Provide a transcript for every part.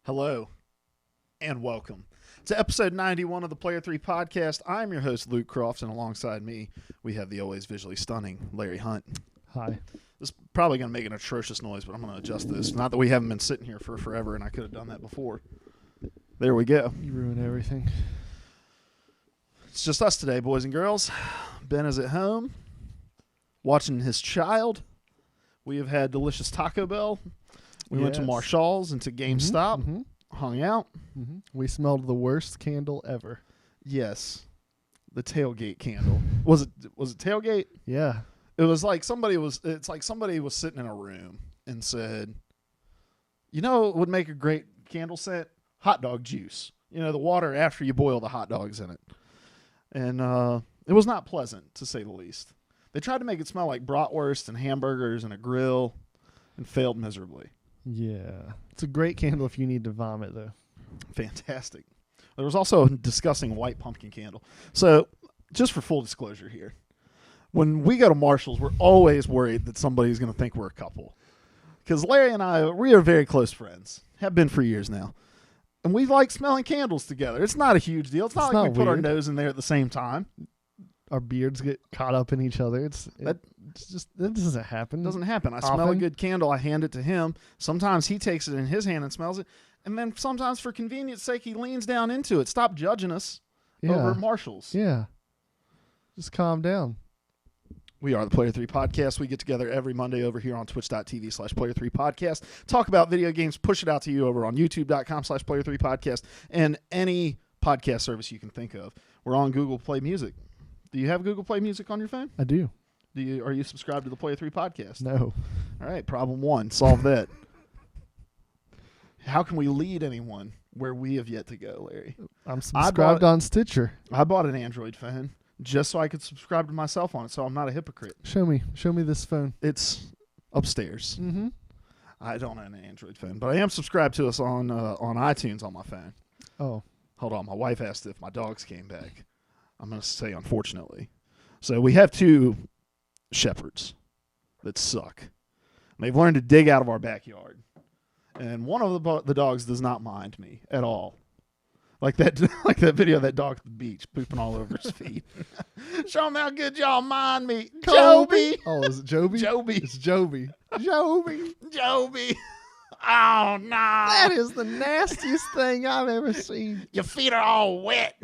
Hello and welcome to episode 91 of the Player 3 podcast. I'm your host, Luke Crofts, and alongside me, we have the always visually stunning Larry Hunt. Hi. This is probably going to make an atrocious noise, but I'm going to adjust this. Not that we haven't been sitting here for forever, and I could have done that before. There we go. You ruin everything. It's just us today, boys and girls. Ben is at home watching his child. We have had delicious Taco Bell. We went to Marshall's and to GameStop, hung out. We smelled the worst candle ever. Yes, the tailgate candle. Was it tailgate? Yeah. It was like somebody was sitting in a room and said, "You know what would make a great candle scent? Hot dog juice. You know, the water after you boil the hot dogs in it." And it was not pleasant, to say the least. They tried to make it smell like bratwurst and hamburgers and a grill and failed miserably. Yeah. It's a great candle if you need to vomit, though. Fantastic. There was also a disgusting white pumpkin candle. So, just for full disclosure here, when we go to Marshall's, we're always worried that somebody's going to think we're a couple. Because Larry and I, we are very close friends. Have been for years now. And we like smelling candles together. It's not a huge deal. It's not like we put our nose in there at the same time. Our beards get caught up in each other. That doesn't happen. Doesn't happen. I smell a good candle. I hand it to him. Sometimes he takes it in his hand and smells it. And then sometimes for convenience sake, he leans down into it. Stop judging us over at Marshall's. Yeah. Just calm down. We are the Player 3 Podcast. We get together every Monday over here on twitch.tv/Player3Podcast. Talk about video games. Push it out to you over on youtube.com/Player3Podcast and any podcast service you can think of. We're on Google Play Music. Do you have Google Play Music on your phone? I do. Are you subscribed to the Player 3 Podcast? No. All right, problem one. Solve that. How can we lead anyone where we have yet to go, Larry? I'm subscribed on Stitcher. I bought an Android phone just so I could subscribe to myself on it, so I'm not a hypocrite. Show me this phone. It's upstairs. Mm-hmm. I don't own an Android phone, but I am subscribed to us on iTunes on my phone. Oh. Hold on. My wife asked if my dogs came back. I'm going to say unfortunately. So we have two shepherds that suck. They've learned to dig out of our backyard. And one of the dogs does not mind me at all. Like that video of that dog at the beach pooping all over his feet. Show them how good y'all mind me. Joby. Oh, is it Joby? Joby. It's Joby. Joby. Oh, no. That is the nastiest thing I've ever seen. Your feet are all wet.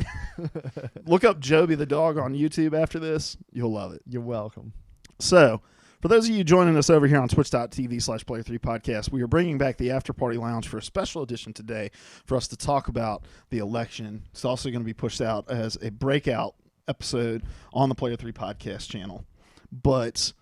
Look up Joby the dog on YouTube after this. You'll love it. You're welcome. So, for those of you joining us over here on twitch.tv/Player3Podcast, we are bringing back the After Party Lounge for a special edition today for us to talk about the election. It's also going to be pushed out as a breakout episode on the Player 3 Podcast channel. But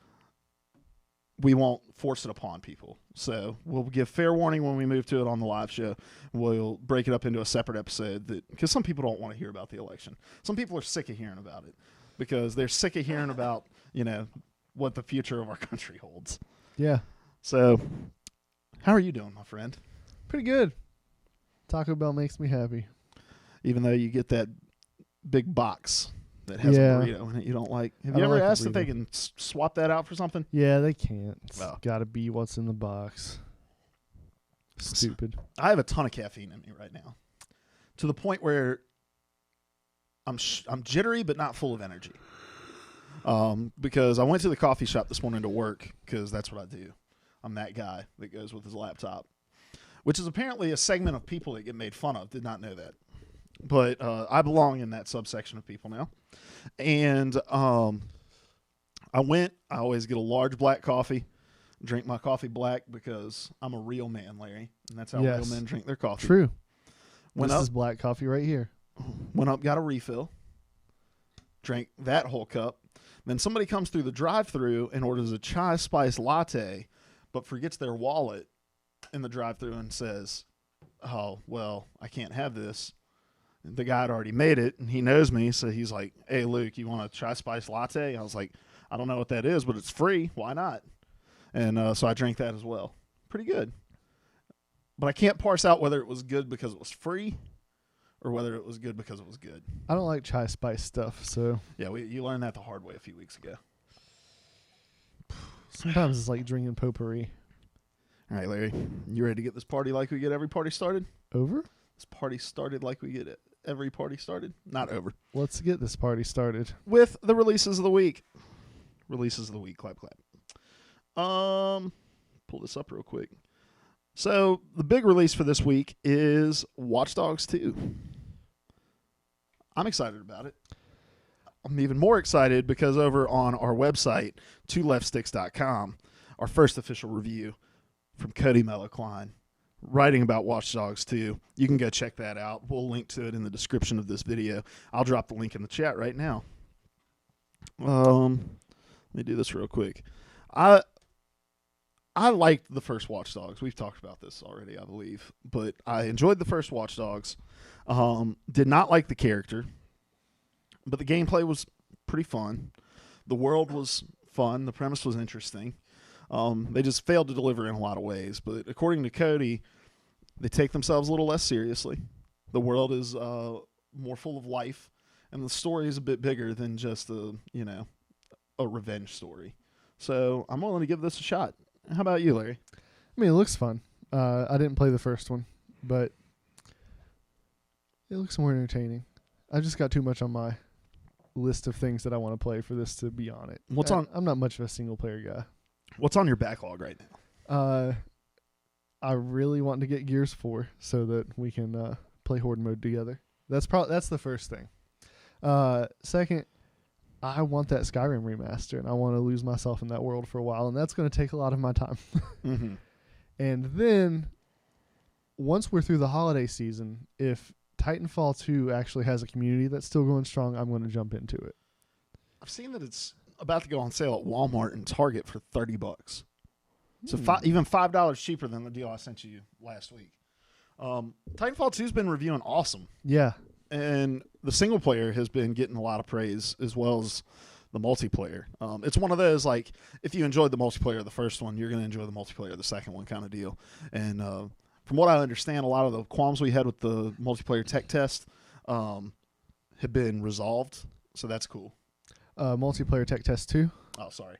we won't force it upon people. So we'll give fair warning when we move to it on the live show. We'll break it up into a separate episode because some people don't want to hear about the election. Some people are sick of hearing about it because they're sick of hearing about, what the future of our country holds. Yeah. So how are you doing, my friend? Pretty good. Taco Bell makes me happy. Even though you get that big box that has a burrito in it you don't like. Have you ever asked if they can swap that out for something? Yeah, they can't. It's got to be what's in the box. Stupid. I have a ton of caffeine in me right now, to the point where I'm jittery but not full of energy. Because I went to the coffee shop this morning to work because that's what I do. I'm that guy that goes with his laptop, which is apparently a segment of people that get made fun of. Did not know that. But I belong in that subsection of people now. And I always get a large black coffee, drink my coffee black because I'm a real man, Larry. And that's how real men drink their coffee. True. This is black coffee right here. Went up, got a refill, drank that whole cup. Then somebody comes through the drive-thru and orders a chai spice latte, but forgets their wallet in the drive-thru and says, "Oh, well, I can't have this." The guy had already made it, and he knows me, so he's like, "Hey, Luke, you want a chai spice latte?" I was like, "I don't know what that is, but it's free. Why not?" And so I drank that as well. Pretty good. But I can't parse out whether it was good because it was free or whether it was good because it was good. I don't like chai spice stuff, so... Yeah, you learned that the hard way a few weeks ago. Sometimes it's like drinking potpourri. All right, Larry, you ready to get this party like we get every party started? Over? This party started like we get every party started? Not over. Let's get this party started. With the releases of the week. Releases of the week. Clap, clap. Pull this up real quick. So, the big release for this week is Watch Dogs 2. I'm excited about it. I'm even more excited because over on our website, twoleftSticks.com, our first official review from Cody Mellowkline, writing about Watch Dogs 2. You can go check that out. We'll link to it in the description of this video. I'll drop the link in the chat right now. Let me do this real quick. I liked the first Watch Dogs. We've talked about this already, I believe. But I enjoyed the first Watch Dogs. Did not like the character. But the gameplay was pretty fun. The world was fun. The premise was interesting. They just failed to deliver in a lot of ways. But according to Cody, they take themselves a little less seriously. The world is more full of life. And the story is a bit bigger than just a revenge story. So I'm willing to give this a shot. How about you, Larry? I mean, it looks fun. I didn't play the first one, but it looks more entertaining. I just got too much on my list of things that I want to play for this to be on it. I'm not much of a single-player guy. What's on your backlog right now? I really want to get Gears 4 so that we can play Horde mode together. That's the first thing. Second, I want that Skyrim remaster, and I want to lose myself in that world for a while, and that's going to take a lot of my time. Mm-hmm. And then, once we're through the holiday season, if Titanfall 2 actually has a community that's still going strong, I'm going to jump into it. I've seen that it's about to go on sale at Walmart and Target for $30. So even $5 cheaper than the deal I sent you last week. Titanfall 2's been reviewing awesome. Yeah. And the single player has been getting a lot of praise as well as the multiplayer. It's one of those, like, if you enjoyed the multiplayer of the first one, you're going to enjoy the multiplayer of the second one kind of deal. And from what I understand, a lot of the qualms we had with the multiplayer tech test have been resolved. So that's cool. Multiplayer tech test 2? Oh, sorry.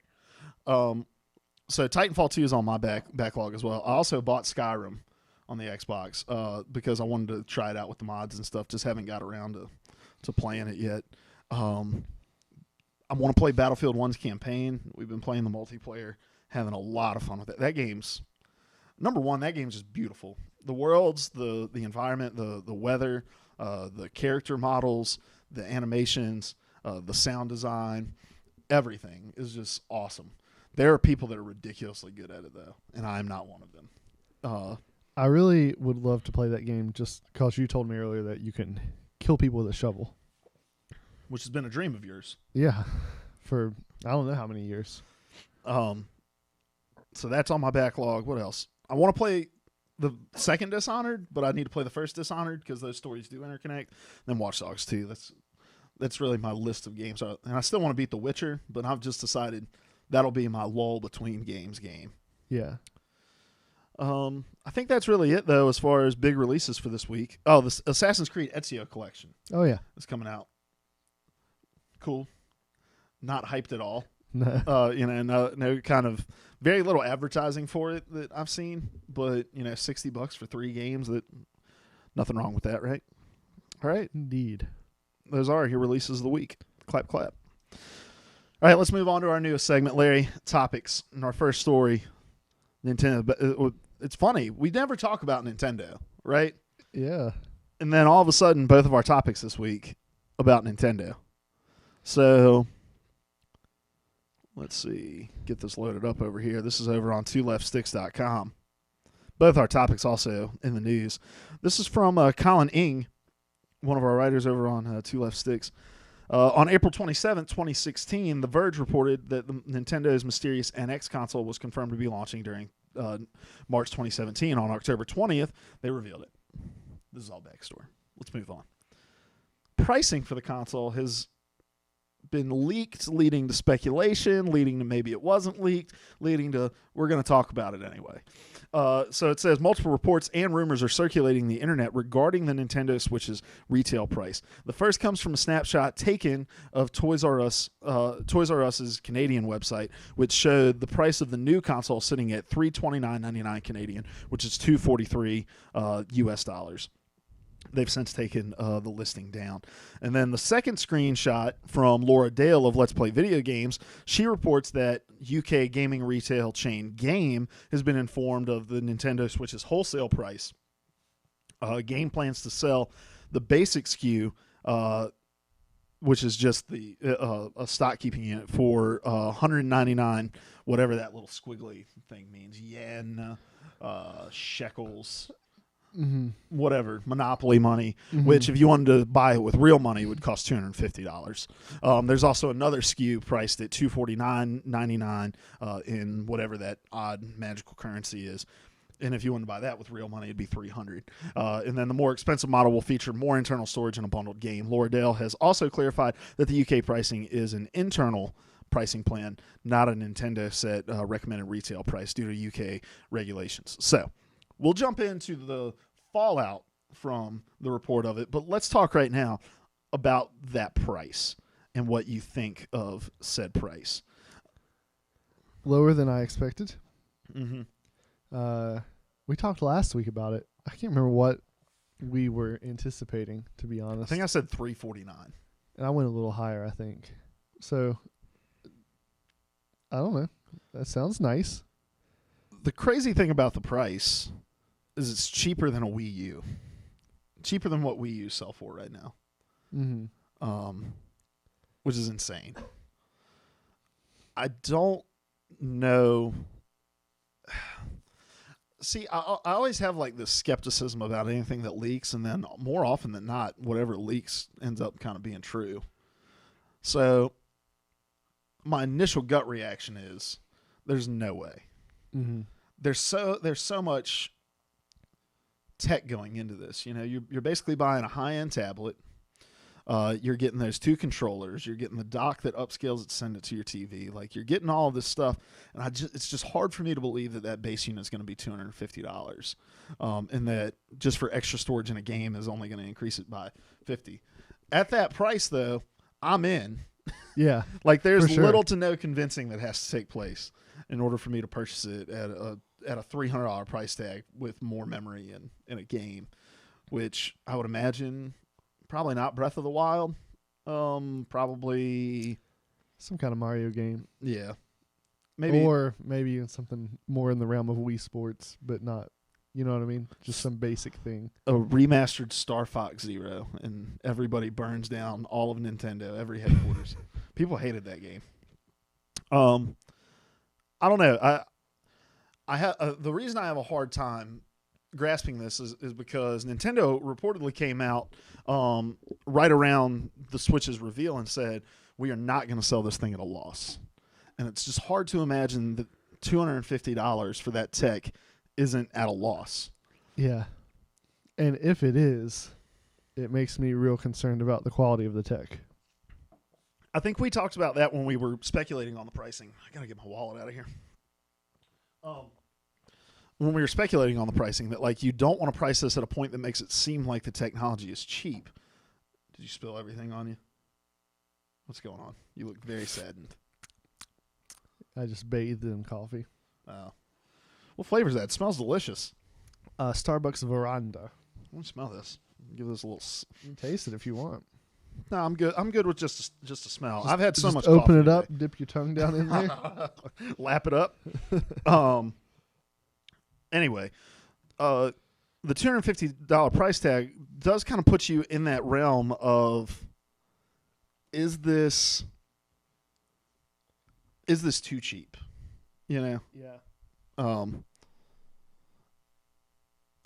So Titanfall 2 is on my backlog as well. I also bought Skyrim on the Xbox because I wanted to try it out with the mods and stuff. Just haven't got around to playing it yet. I want to play Battlefield 1's campaign. We've been playing the multiplayer, having a lot of fun with it. That game's just beautiful. The worlds, the environment, the weather, the character models, the animations, the sound design, everything is just awesome. There are people that are ridiculously good at it, though, and I'm not one of them. I really would love to play that game just because you told me earlier that you can kill people with a shovel. Which has been a dream of yours. Yeah, for I don't know how many years. So that's on my backlog. What else? I want to play the second Dishonored, but I need to play the first Dishonored because those stories do interconnect. Then Watch Dogs 2. That's really my list of games. And I still want to beat The Witcher, but I've just decided that'll be my lull between games game. Yeah. I think that's really it, though, as far as big releases for this week. Oh, the Assassin's Creed Ezio collection. Oh, yeah. It's coming out. Cool. Not hyped at all. No. No kind of very little advertising for it that I've seen, but $60 for 3 games. Nothing wrong with that, right? All right. Indeed. Those are your releases of the week. Clap, clap. All right, let's move on to our newest segment, Larry. Topics. And our first story, Nintendo. But it's funny. We never talk about Nintendo, right? Yeah. And then all of a sudden, both of our topics this week about Nintendo. So let's see. Get this loaded up over here. This is over on twoleftSticks.com. Both our topics also in the news. This is from Colin Ing, one of our writers over on Two Left Sticks. On April 27th, 2016, The Verge reported that the Nintendo's mysterious NX console was confirmed to be launching during March 2017. On October 20th, they revealed it. This is all backstory. Let's move on. Pricing for the console has been leaked, leading to speculation, leading to maybe it wasn't leaked, leading to we're going to talk about it anyway. So it says multiple reports and rumors are circulating the internet regarding the Nintendo Switch's retail price. The first comes from a snapshot taken of Toys R Us, Toys R Us's Canadian website, which showed the price of the new console sitting at $329.99 Canadian, which is $243 US dollars. They've since taken the listing down. And then the second screenshot from Laura Dale of Let's Play Video Games, she reports that UK gaming retail chain Game has been informed of the Nintendo Switch's wholesale price. Game plans to sell the basic SKU, which is just the a stock keeping unit, for $199, whatever that little squiggly thing means, yen, shekels. Mm-hmm. Whatever, monopoly money, which if you wanted to buy it with real money would cost $250. There's also another SKU priced at $249.99 in whatever that odd magical currency is. And if you want to buy that with real money, it'd be $300. And then the more expensive model will feature more internal storage and a bundled game. Laura Dale has also clarified that the UK pricing is an internal pricing plan, not a Nintendo set recommended retail price due to UK regulations. So we'll jump into the fallout from the report of it, but let's talk right now about that price and what you think of said price. Lower than I expected. Mm-hmm. We talked last week about it. I can't remember what we were anticipating, to be honest. I think I said $349. And I went a little higher, I think. So, I don't know. That sounds nice. The crazy thing about the price is it's cheaper than a Wii U. Cheaper than what Wii U sell for right now. Mm-hmm. Which is insane. I don't know. See, I always have like this skepticism about anything that leaks, and then more often than not, whatever leaks ends up kind of being true. So my initial gut reaction is there's no way. Mm-hmm. There's so much tech going into this. You know, you're basically buying a high-end tablet. You're getting those two controllers. You're getting the dock that upscales it, send it to your TV. Like, you're getting all of this stuff, and it's just hard for me to believe that base unit is going to be $250, and that just for extra storage in a game is only going to increase it by $50. At that price, though, I'm in. Yeah, like there's sure. little to no convincing that has to take place in order for me to purchase it at a $300 price tag with more memory in a game, which I would imagine probably not Breath of the Wild, probably some kind of Mario game. Yeah, maybe, or maybe even something more in the realm of Wii Sports, but not. You know what I mean? Just some basic thing. A remastered Star Fox Zero, and everybody burns down all of Nintendo, every headquarters. People hated that game. I don't know. I have the reason I have a hard time grasping this is because Nintendo reportedly came out right around the Switch's reveal and said, we are not going to sell this thing at a loss. And it's just hard to imagine that $250 for that tech isn't at a loss. Yeah. And if it is, it makes me real concerned about the quality of the tech. I think we talked about that when we were speculating on the pricing. I got to get my wallet out of here. When we were speculating on the pricing, that like you don't want to price this at a point that makes it seem like the technology is cheap. Did you spill everything on you? What's going on? You look very saddened. I just bathed in coffee. Oh. What flavor is that? It smells delicious. Starbucks Veranda. Let me smell this. Give this a little. You can taste it if you want. No, I'm good. I'm good with just a smell. I've had so much. Open coffee it up, today. dip your tongue down in there, lap it up. Anyway, the $250 price tag does kind of put you in that realm of, is this too cheap? You know? Yeah.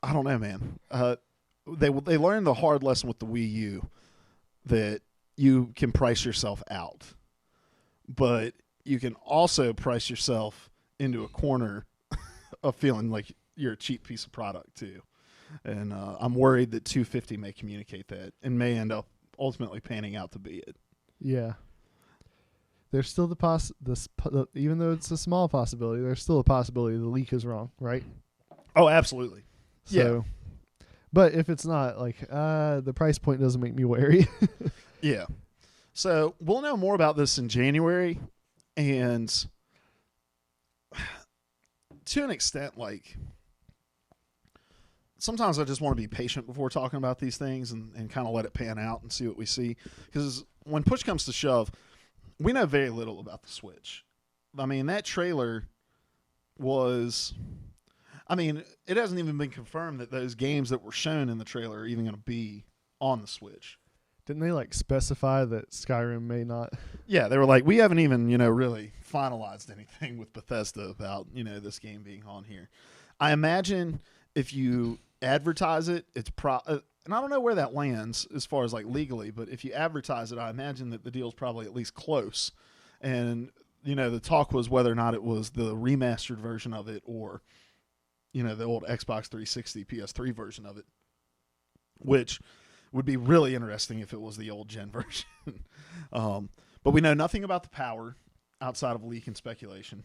I don't know, man. They learned the hard lesson with the Wii U that you can price yourself out, but you can also price yourself into a corner of feeling like you're a cheap piece of product too. And I'm worried that $250 may communicate that and may end up ultimately panning out to be it. Yeah. there's still even though it's a small possibility, there's still a possibility the leak is wrong, right? Oh, absolutely. So, but if it's not, like, the price point doesn't make me wary. Yeah. So we'll know more about this in January, and to an extent, like, sometimes I just want to be patient before talking about these things and kind of let it pan out and see what we see. Because when push comes to shove, we know very little about the Switch. I mean, that trailer was... I mean, it hasn't even been confirmed that those games that were shown in the trailer are even going to be on the Switch. Didn't they, like, specify that Skyrim may not? Yeah, they were like, we haven't even, really finalized anything with Bethesda about, this game being on here. I imagine if you advertise it, it's and I don't know where that lands as far as, like, legally, but if you advertise it, I imagine that the deal's probably at least close. And, the talk was whether or not it was the remastered version of it or, the old Xbox 360 PS3 version of it, which would be really interesting if it was the old gen version. But we know nothing about the power outside of leak and speculation.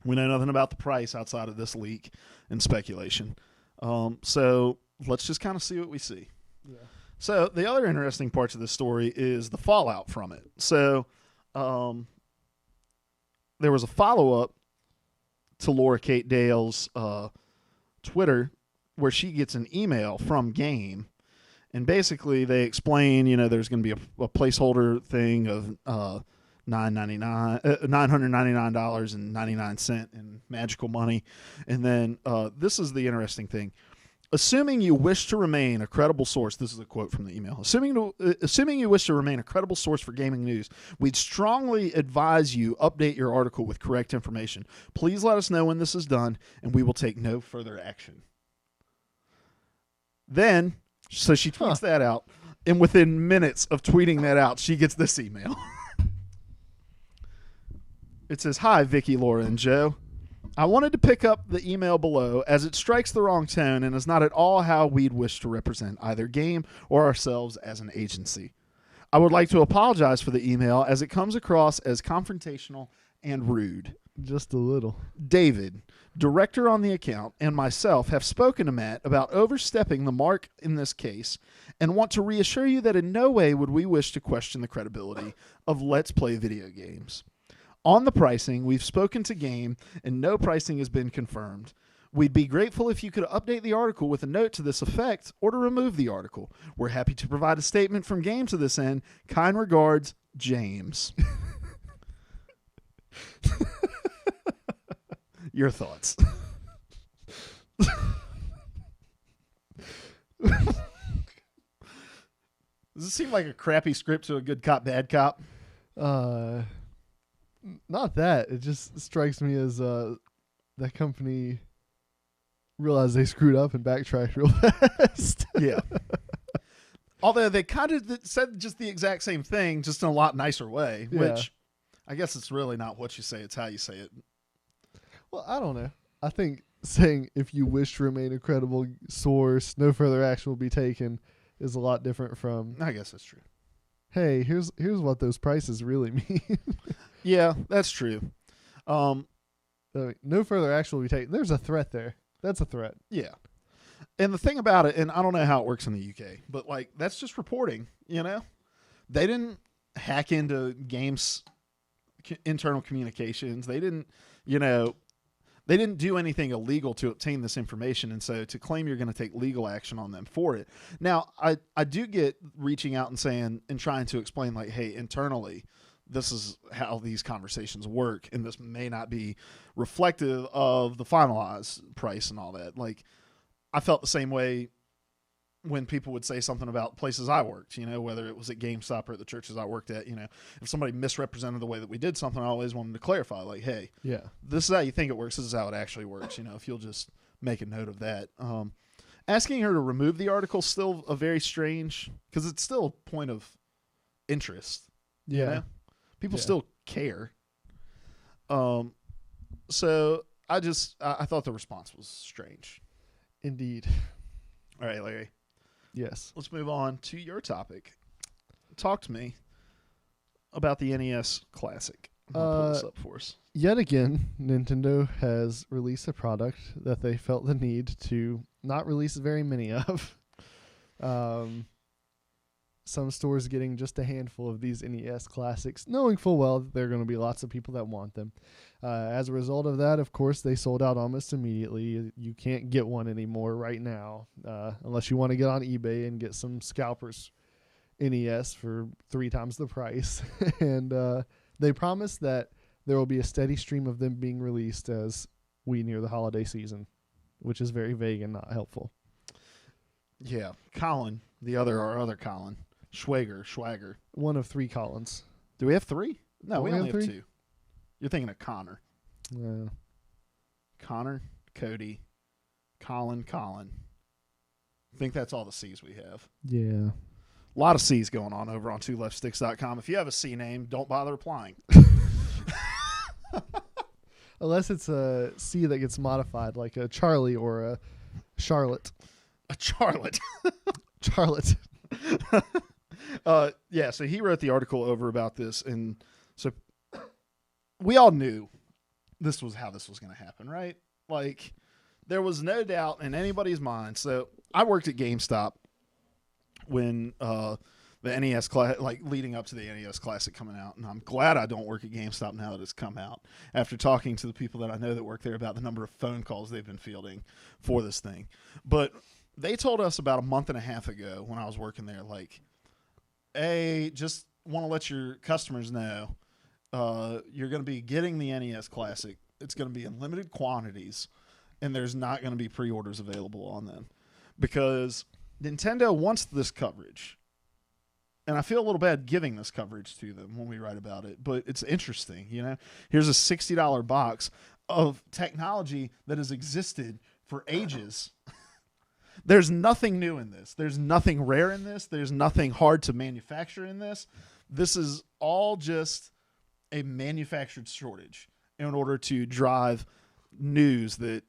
We know nothing about the price outside of this leak and speculation. So let's just kind of see what we see. Yeah. So the other interesting parts of this story is the fallout from it. So there was a follow-up to Laura Kate Dale's Twitter where she gets an email from Game. And basically, they explain, there's going to be a placeholder thing of $999.99 in magical money. And then this is the interesting thing. Assuming you wish to remain a credible source, this is a quote from the email. Assuming you wish to remain a credible source for gaming news, we'd strongly advise you update your article with correct information. Please let us know when this is done, and we will take no further action. Then... So she tweets that out, and within minutes of tweeting that out, she gets this email. It says, "Hi, Vicky, Laura, and Joe. I wanted to pick up the email below as it strikes the wrong tone and is not at all how we'd wish to represent either Game or ourselves as an agency. I would like to apologize for the email as it comes across as confrontational and rude. Just a little. David, director on the account, and myself have spoken to Matt about overstepping the mark in this case and want to reassure you that in no way would we wish to question the credibility of Let's Play video games. On the pricing, we've spoken to Game and no pricing has been confirmed. We'd be grateful if you could update the article with a note to this effect or to remove the article. We're happy to provide a statement from Game to this end. Kind regards, James." Your thoughts? Does it seem like a crappy script to a good cop, bad cop? Not that. It just strikes me as that company realized they screwed up and backtracked real fast. Yeah. Although they kind of said just the exact same thing, just in a lot nicer way, which I guess it's really not what you say, it's how you say it. Well, I don't know. I think saying if you wish to remain a credible source, no further action will be taken is a lot different from, I guess that's true. Hey, here's what those prices really mean. Yeah, that's true. No further action will be taken. There's a threat there. That's a threat. Yeah. And the thing about it, and I don't know how it works in the UK, but like that's just reporting, They didn't hack into Games' internal communications. They didn't, they didn't do anything illegal to obtain this information, and so to claim you're going to take legal action on them for it. Now, I do get reaching out and saying and trying to explain, like, hey, internally, this is how these conversations work, and this may not be reflective of the finalized price and all that. Like, I felt the same way when people would say something about places I worked, whether it was at GameStop or at the churches I worked at, if somebody misrepresented the way that we did something, I always wanted to clarify, like, hey, this is how you think it works. This is how it actually works. If you'll just make a note of that. Asking her to remove the article is still a very strange, because it's still a point of interest. People still care. So I thought the response was strange. Indeed. All right, Larry. Yes. Let's move on to your topic. Talk to me about the NES Classic? I'll pull this up for us. Yet again, Nintendo has released a product that they felt the need to not release very many of. Some stores getting just a handful of these NES Classics, knowing full well that there are going to be lots of people that want them. As a result of that, of course, they sold out almost immediately. You can't get one anymore right now, unless you want to get on eBay and get some scalpers NES for 3 times the price. And they promise that there will be a steady stream of them being released as we near the holiday season, which is very vague and not helpful. Yeah, Colin, our other Colin, Schwager. One of 3 Collins. Do we have 3? No, Don't we we only have have 3? 2. You're thinking of Connor. Yeah. Connor, Cody, Colin. I think that's all the C's we have. Yeah. A lot of C's going on over on twoleftSticks.com. If you have a C name, don't bother replying. Unless it's a C that gets modified, like a Charlie or a Charlotte. A Charlotte. Charlotte. Yeah, so he wrote the article over about this, and so we all knew this was how this was going to happen, right? Like, there was no doubt in anybody's mind. So I worked at GameStop when the NES leading up to the NES Classic coming out, and I'm glad I don't work at GameStop now that it's come out. After talking to the people that I know that work there about the number of phone calls they've been fielding for this thing, but they told us about a month and a half ago when I was working there, like, hey, just want to let your customers know you're going to be getting the NES Classic. It's going to be in limited quantities, and there's not going to be pre-orders available on them because Nintendo wants this coverage. And I feel a little bad giving this coverage to them when we write about it, but it's interesting, you know. Here's a $60 box of technology that has existed for ages. There's nothing new in this. There's nothing rare in this. There's nothing hard to manufacture in this. This is all just a manufactured shortage in order to drive news that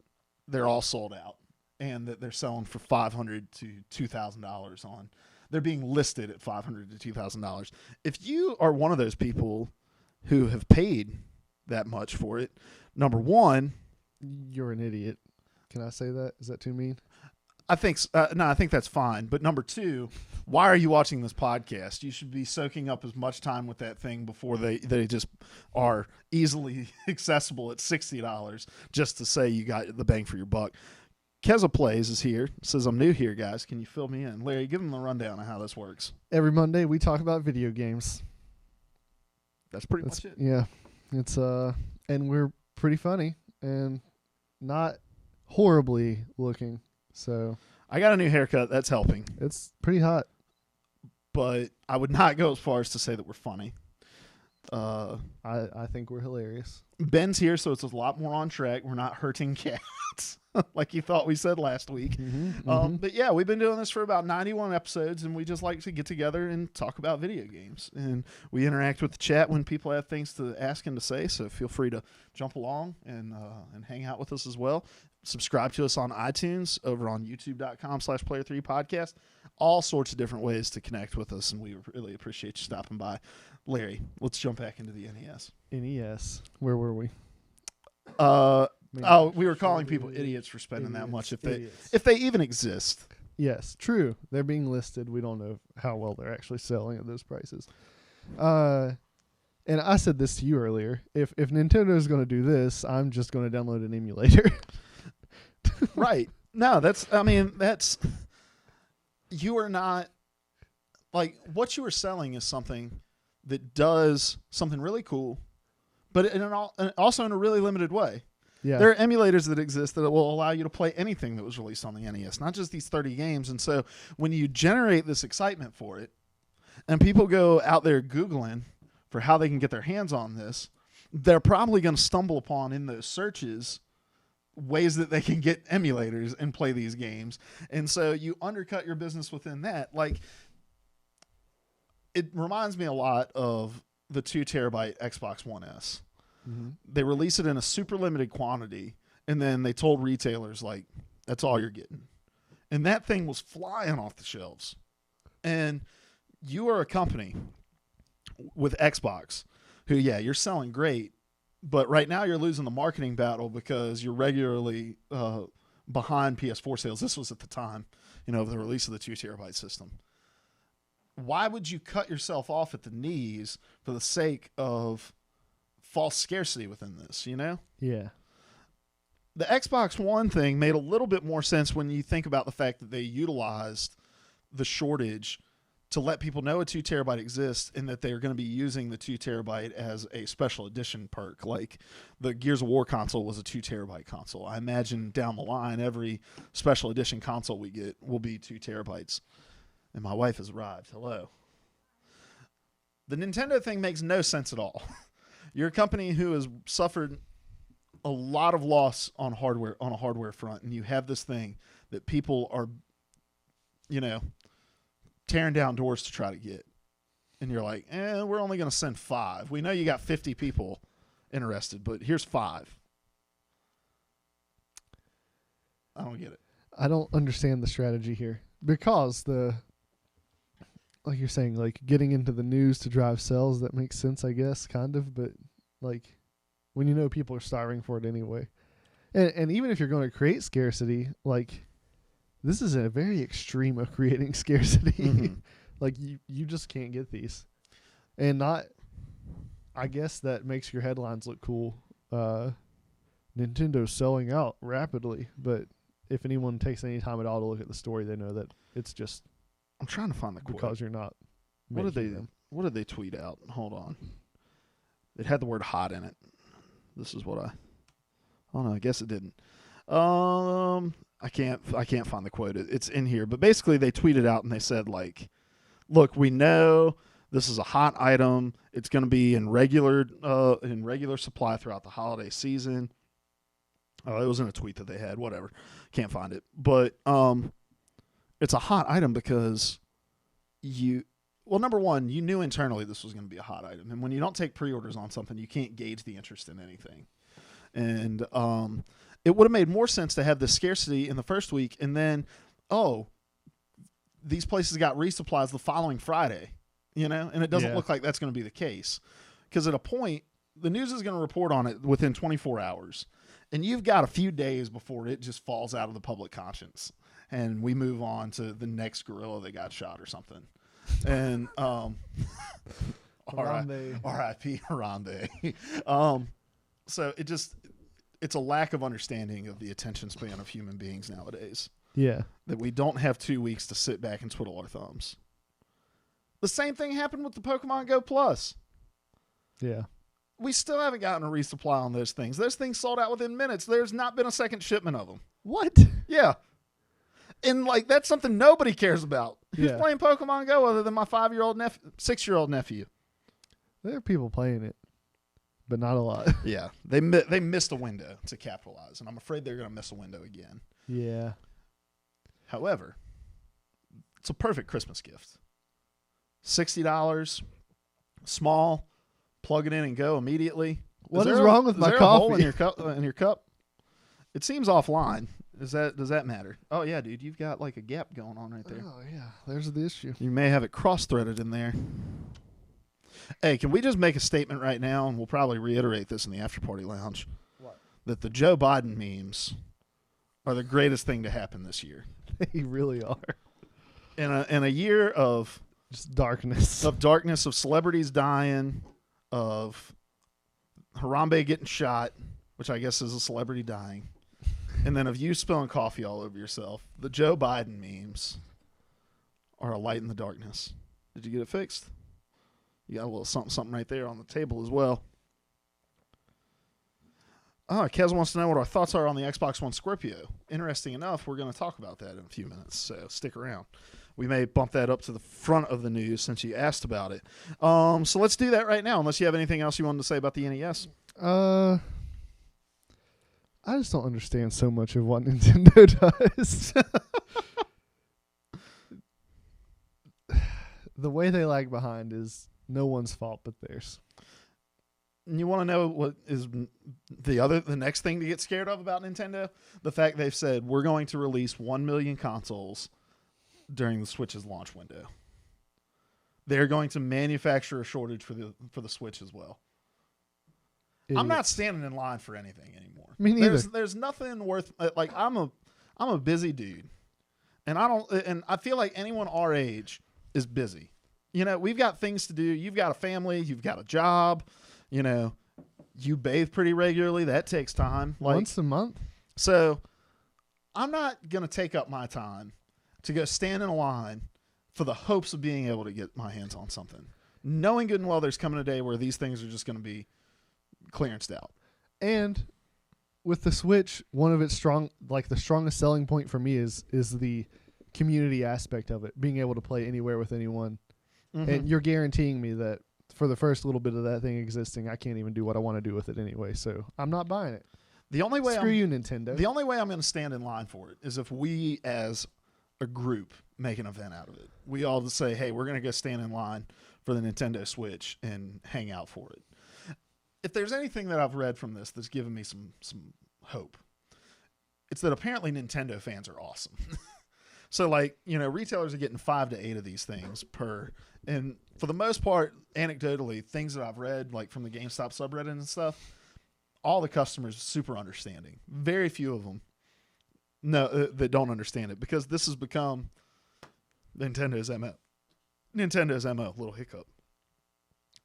they're all sold out and that they're selling for $500 to $2,000 on. They're being listed at $500 to $2,000. If you are one of those people who have paid that much for it, number one, you're an idiot. Can I say that? Is that too mean? I think no. I think that's fine. But number two, why are you watching this podcast? You should be soaking up as much time with that thing before they just are easily accessible at $60 just to say you got the bang for your buck. Keza Plays is here. Says, I'm new here, guys. Can you fill me in? Larry, give them the rundown of how this works. Every Monday we talk about video games. That's pretty much it. Yeah. It's and we're pretty funny and not horribly looking. So I got a new haircut. That's helping. It's pretty hot. But I would not go as far as to say that we're funny. I think we're hilarious. Ben's here, so it's a lot more on track. We're not hurting cats like you thought we said last week. But yeah, we've been doing this for about 91 episodes, and we just like to get together and talk about video games. And we interact with the chat when people have things to ask and to say, so feel free to jump along and hang out with us as well. Subscribe to us on iTunes, over on youtube.com/player3podcast. All sorts of different ways to connect with us, and we really appreciate you stopping by. Larry, let's jump back into the NES. NES. Where were we? We were calling people idiots for spending that much if they even exist. Yes, true. They're being listed. We don't know how well they're actually selling at those prices. And I said this to you earlier. If Nintendo is going to do this, I'm just going to download an emulator. Right. No, you are not, like, what you are selling is something that does something really cool, but also in a really limited way. Yeah. There are emulators that exist that will allow you to play anything that was released on the NES, not just these 30 games. And so when you generate this excitement for it, and people go out there Googling for how they can get their hands on this, they're probably going to stumble upon in those searches ways that they can get emulators and play these games. And so you undercut your business within that. Like, it reminds me a lot of the 2 terabyte Xbox One S. Mm-hmm. They release it in a super limited quantity, and then they told retailers, like, that's all you're getting. And that thing was flying off the shelves. And you are a company with Xbox, who, yeah, you're selling great, but right now you're losing the marketing battle because you're regularly behind PS4 sales. This was at the time, of the release of the 2 terabyte system. Why would you cut yourself off at the knees for the sake of false scarcity within this, Yeah. The Xbox One thing made a little bit more sense when you think about the fact that they utilized the shortage to let people know a 2 terabyte exists and that they're going to be using the 2 terabyte as a special edition perk. Like the Gears of War console was a 2 terabyte console. I imagine down the line, every special edition console we get will be 2 terabytes. And my wife has arrived. Hello. The Nintendo thing makes no sense at all. You're a company who has suffered a lot of loss on a hardware front, and you have this thing that people are, tearing down doors to try to get. And you're like, we're only going to send 5. We know you got 50 people interested, but here's 5. I don't get it. I don't understand the strategy here because like you're saying, like getting into the news to drive sales, that makes sense, I guess, kind of, but like when people are starving for it anyway. And even if you're going to create scarcity, like this is a very extreme of creating scarcity. Mm-hmm. Like you just can't get these. And I guess that makes your headlines look cool. Nintendo's selling out rapidly, but if anyone takes any time at all to look at the story, they know that it's just I'm trying to find the quote. Because you're not What did they tweet out? Hold on. It had the word hot in it. This is what oh no, I guess it didn't. I can't find the quote. It's in here, but basically they tweeted out and they said like, look, we know this is a hot item. It's going to be in regular supply throughout the holiday season. It was in a tweet that they had, whatever. Can't find it. But it's a hot item because number one, you knew internally this was going to be a hot item. And when you don't take pre-orders on something, you can't gauge the interest in anything. And it would have made more sense to have the scarcity in the first week and then, these places got resupplies the following Friday, and it doesn't look like that's going to be the case. Because at a point, the news is going to report on it within 24 hours. And you've got a few days before it just falls out of the public conscience. And we move on to the next gorilla that got shot or something. And R.I.P. Harambe. So it's a lack of understanding of the attention span of human beings nowadays. Yeah. That we don't have 2 weeks to sit back and twiddle our thumbs. The same thing happened with the Pokemon Go Plus. Yeah. We still haven't gotten a resupply on those things. Those things sold out within minutes. There's not been a second shipment of them. What? Yeah. And that's something nobody cares about. Who's playing Pokemon Go other than my 6-year-old nephew? There are people playing it, but not a lot. Yeah. They missed a window to capitalize, and I'm afraid they're going to miss a window again. Yeah. However, it's a perfect Christmas gift. $60, small, plug it in and go immediately. What is wrong with my coffee? A hole in your cup? It seems offline. Does that matter? Oh yeah, dude, you've got like a gap going on right there. Oh yeah, there's the issue. You may have it cross-threaded in there. Hey, can we just make a statement right now, and we'll probably reiterate this in the after party lounge? What? That the Joe Biden memes are the greatest thing to happen this year. They really are. In a year of just darkness, of celebrities dying, of Harambe getting shot, which I guess is a celebrity dying, and then of you spilling coffee all over yourself. The Joe Biden memes are a light in the darkness. Did you get it fixed? You got a little something right there on the table as well. Kez wants to know what our thoughts are on the Xbox One Scorpio. Interesting enough, we're going to talk about that in a few minutes, so stick around. We may bump that up to the front of the news since you asked about it. So let's do that right now, unless you have anything else you wanted to say about the NES. I just don't understand so much of what Nintendo does. The way they lag behind is no one's fault but theirs. And you want to know what is the next thing to get scared of about Nintendo? The fact they've said we're going to release 1 million consoles during the Switch's launch window. they're going to manufacture a shortage for the Switch as well. I'm not standing in line for anything anymore. Me neither. There's nothing worth like I'm a busy dude, and I feel like anyone our age is busy. You know, we've got things to do. You've got a family. You've got a job. You know, you bathe pretty regularly. That takes time. Like, once a month. So I'm not gonna take up my time to go stand in a line for the hopes of being able to get my hands on something, knowing good and well there's coming a day where these things are just going to be clearanced out. And with the Switch, one of its the strongest selling point for me is the community aspect of it, being able to play anywhere with anyone. Mm-hmm. And you're guaranteeing me that for the first little bit of that thing existing, I can't even do what I want to do with it anyway. So I'm not buying it. The only way Screw you, Nintendo. The only way I'm going to stand in line for it is if we, as a group, make an event out of it. We all just say, hey, we're going to go stand in line for the Nintendo Switch and hang out for it. If there's anything that I've read from this that's given me some hope, it's that apparently Nintendo fans are awesome. So, like, you know, retailers are getting 5 to 8 of these things per. And for the most part, anecdotally, things that I've read, like from the GameStop subreddit and stuff, all the customers are super understanding. Very few of them that don't understand it, because this has become Nintendo's MO. Nintendo's MO. Little hiccup.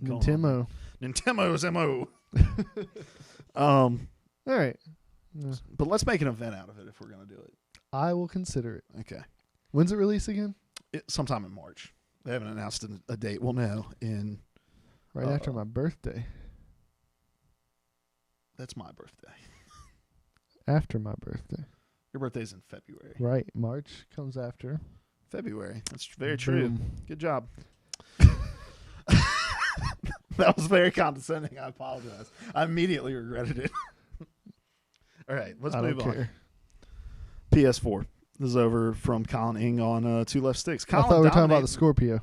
Nintendo's MO. All right. But let's make an event out of it if we're going to do it. I will consider it. Okay. When's it release again? Sometime in March. They haven't announced a date. We'll know in... Right after my birthday. That's my birthday. After my birthday. Your birthday's in February. Right. March comes after. February. That's very true. Boom. Good job. That was very condescending. I apologize. I immediately regretted it. All right, let's move on. PS4. This is over from Colin Ing on Two Left Sticks. I thought we were talking about the Scorpio.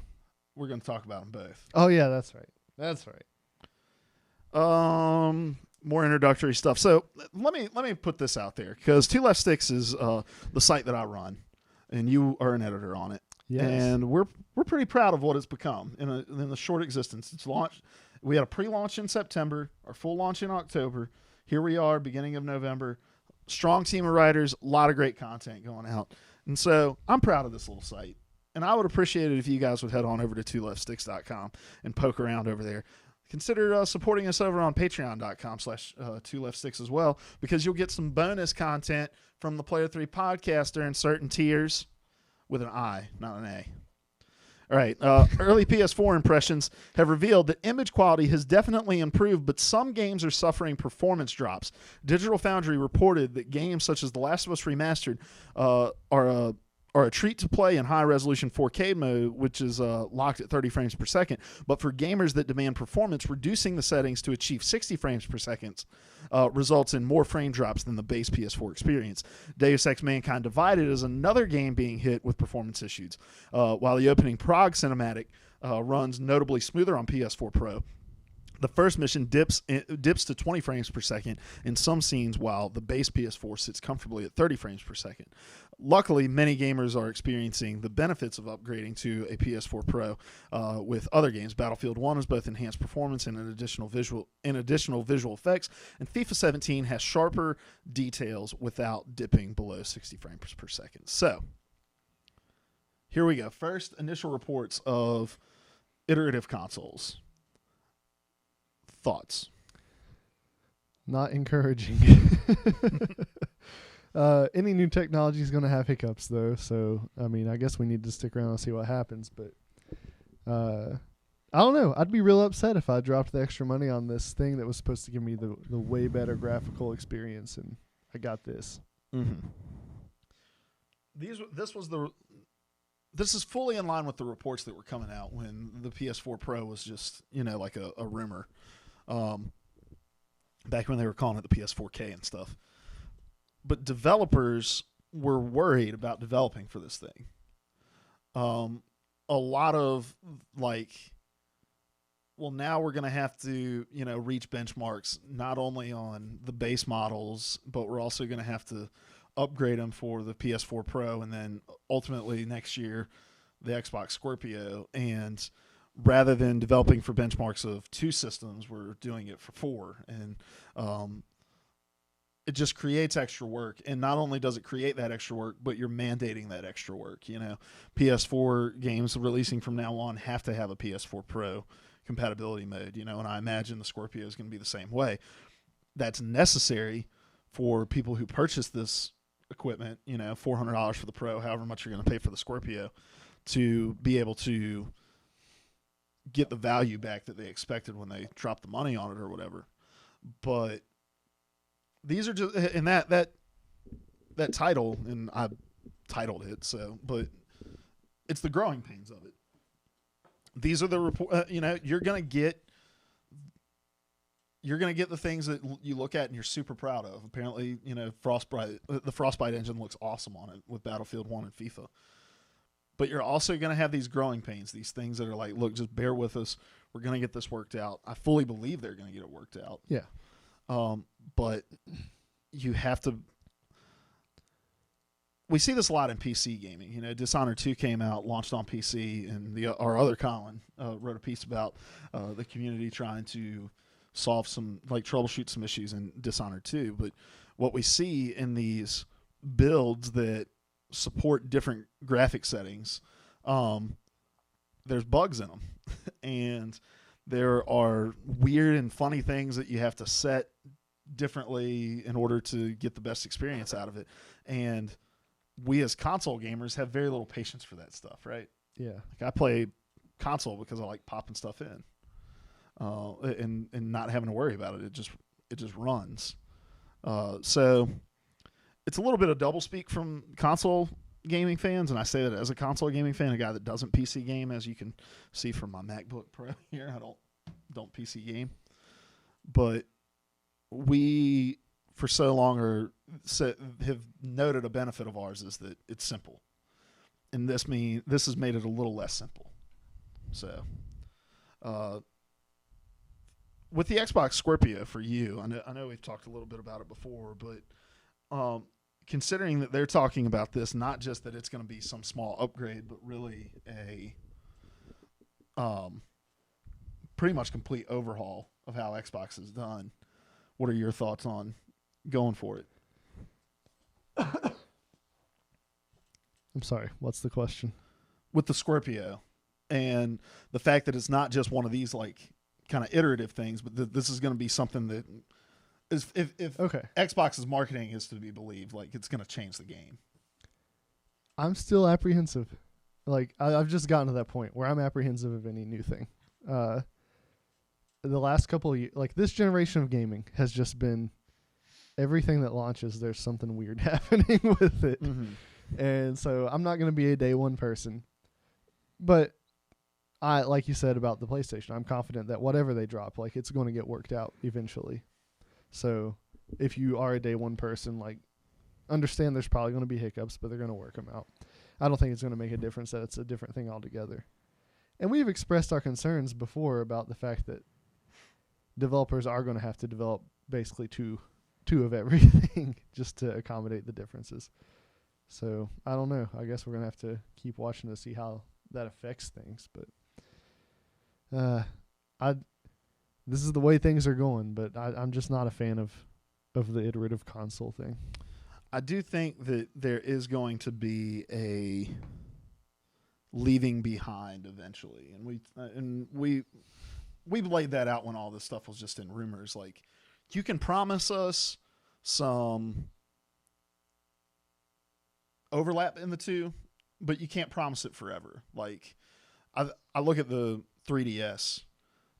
We're going to talk about them both. Oh, yeah, that's right. That's right. More introductory stuff. So let me put this out there, because Two Left Sticks is the site that I run, and you are an editor on it. Yes. And we're pretty proud of what it's become in the short existence. It's launched. We had a pre-launch in September, our full launch in October. Here we are, beginning of November. Strong team of writers, a lot of great content going out. And so I'm proud of this little site. And I would appreciate it if you guys would head on over to twoleftSticks.com and poke around over there. Consider supporting us over on patreon.com/2leftsticks as well, because you'll get some bonus content from the Player 3 podcast during certain tiers with an I, not an A. All right. Early PS4 impressions have revealed that image quality has definitely improved, but some games are suffering performance drops. Digital Foundry reported that games such as The Last of Us Remastered are a treat to play in high-resolution 4K mode, which is locked at 30 frames per second. But for gamers that demand performance, reducing the settings to achieve 60 frames per second results in more frame drops than the base PS4 experience. Deus Ex Mankind Divided is another game being hit with performance issues, while the opening Prague cinematic runs notably smoother on PS4 Pro. The first mission dips to 20 frames per second in some scenes, while the base PS4 sits comfortably at 30 frames per second. Luckily, many gamers are experiencing the benefits of upgrading to a PS4 Pro with other games. Battlefield 1 has both enhanced performance and additional visual effects, and FIFA 17 has sharper details without dipping below 60 frames per second. So, here we go. First, initial reports of iterative consoles. Thoughts? Not encouraging. Any new technology is going to have hiccups, though. So, I mean, I guess we need to stick around and see what happens. But I don't know. I'd be real upset if I dropped the extra money on this thing that was supposed to give me the way better graphical experience, and I got this. Mm-hmm. This is fully in line with the reports that were coming out when the PS4 Pro was just, like a rumor. Back when they were calling it the PS4K and stuff. But developers were worried about developing for this thing. A lot of now we're going to have to, reach benchmarks not only on the base models, but we're also going to have to upgrade them for the PS4 Pro, and then ultimately next year the Xbox Scorpio. And rather than developing for benchmarks of 2 systems, we're doing it for 4, and it just creates extra work. And not only does it create that extra work, but you're mandating that extra work. You know, PS4 games releasing from now on have to have a PS4 Pro compatibility mode. You know, and I imagine the Scorpio is going to be the same way. That's necessary for people who purchase this equipment. You know, $400 for the Pro, however much you're going to pay for the Scorpio, to be able to get the value back that they expected when they dropped the money on it or whatever. But these are just, and that title, and I titled it so, but it's the growing pains of it. These are the report. You know, you're gonna get the things that you look at and you're super proud of. Apparently, you know, the Frostbite engine looks awesome on it with Battlefield 1 and FIFA. But you're also going to have these growing pains, these things that are like, look, just bear with us. We're going to get this worked out. I fully believe they're going to get it worked out. Yeah. But you have to. We see this a lot in PC gaming. You know, Dishonored 2 came out, launched on PC, and our other Colin wrote a piece about the community trying to solve troubleshoot some issues in Dishonored 2. But what we see in these builds that support different graphic settings, there's bugs in them. And there are weird and funny things that you have to set differently in order to get the best experience out of it. And we as console gamers have very little patience for that stuff, right? Yeah. Like, I play console because I like popping stuff in, and not having to worry about it. It just runs. So it's a little bit of doublespeak from console gaming fans, and I say that as a console gaming fan, a guy that doesn't PC game, as you can see from my MacBook Pro here. I don't PC game, but we for so long have noted a benefit of ours is that it's simple, and this has made it a little less simple. So, with the Xbox Scorpio for you, I know we've talked a little bit about it before, but considering that they're talking about this, not just that it's going to be some small upgrade, but really a pretty much complete overhaul of how Xbox is done. What are your thoughts on going for it? I'm sorry, what's the question? With the Scorpio and the fact that it's not just one of these like kind of iterative things, but this is going to be something that is, if Okay. Xbox's marketing is to be believed, like, it's going to change the game. I'm still apprehensive. Like, I've just gotten to that point where I'm apprehensive of any new thing. The last couple of years, like, this generation of gaming has just been everything that launches, there's something weird happening with it. Mm-hmm. And so I'm not going to be a day one person. But like you said about the PlayStation, I'm confident that whatever they drop, like, it's going to get worked out eventually. So if you are a day one person, like, understand there's probably going to be hiccups, but they're going to work them out. I don't think it's going to make a difference that it's a different thing altogether. And we've expressed our concerns before about the fact that developers are going to have to develop basically two of everything just to accommodate the differences. So I don't know. I guess we're going to have to keep watching to see how that affects things. But this is the way things are going, but I'm just not a fan of the iterative console thing. I do think that there is going to be a leaving behind eventually, and we laid that out when all this stuff was just in rumors. Like, you can promise us some overlap in the two, but you can't promise it forever. Like, I look at the 3DS,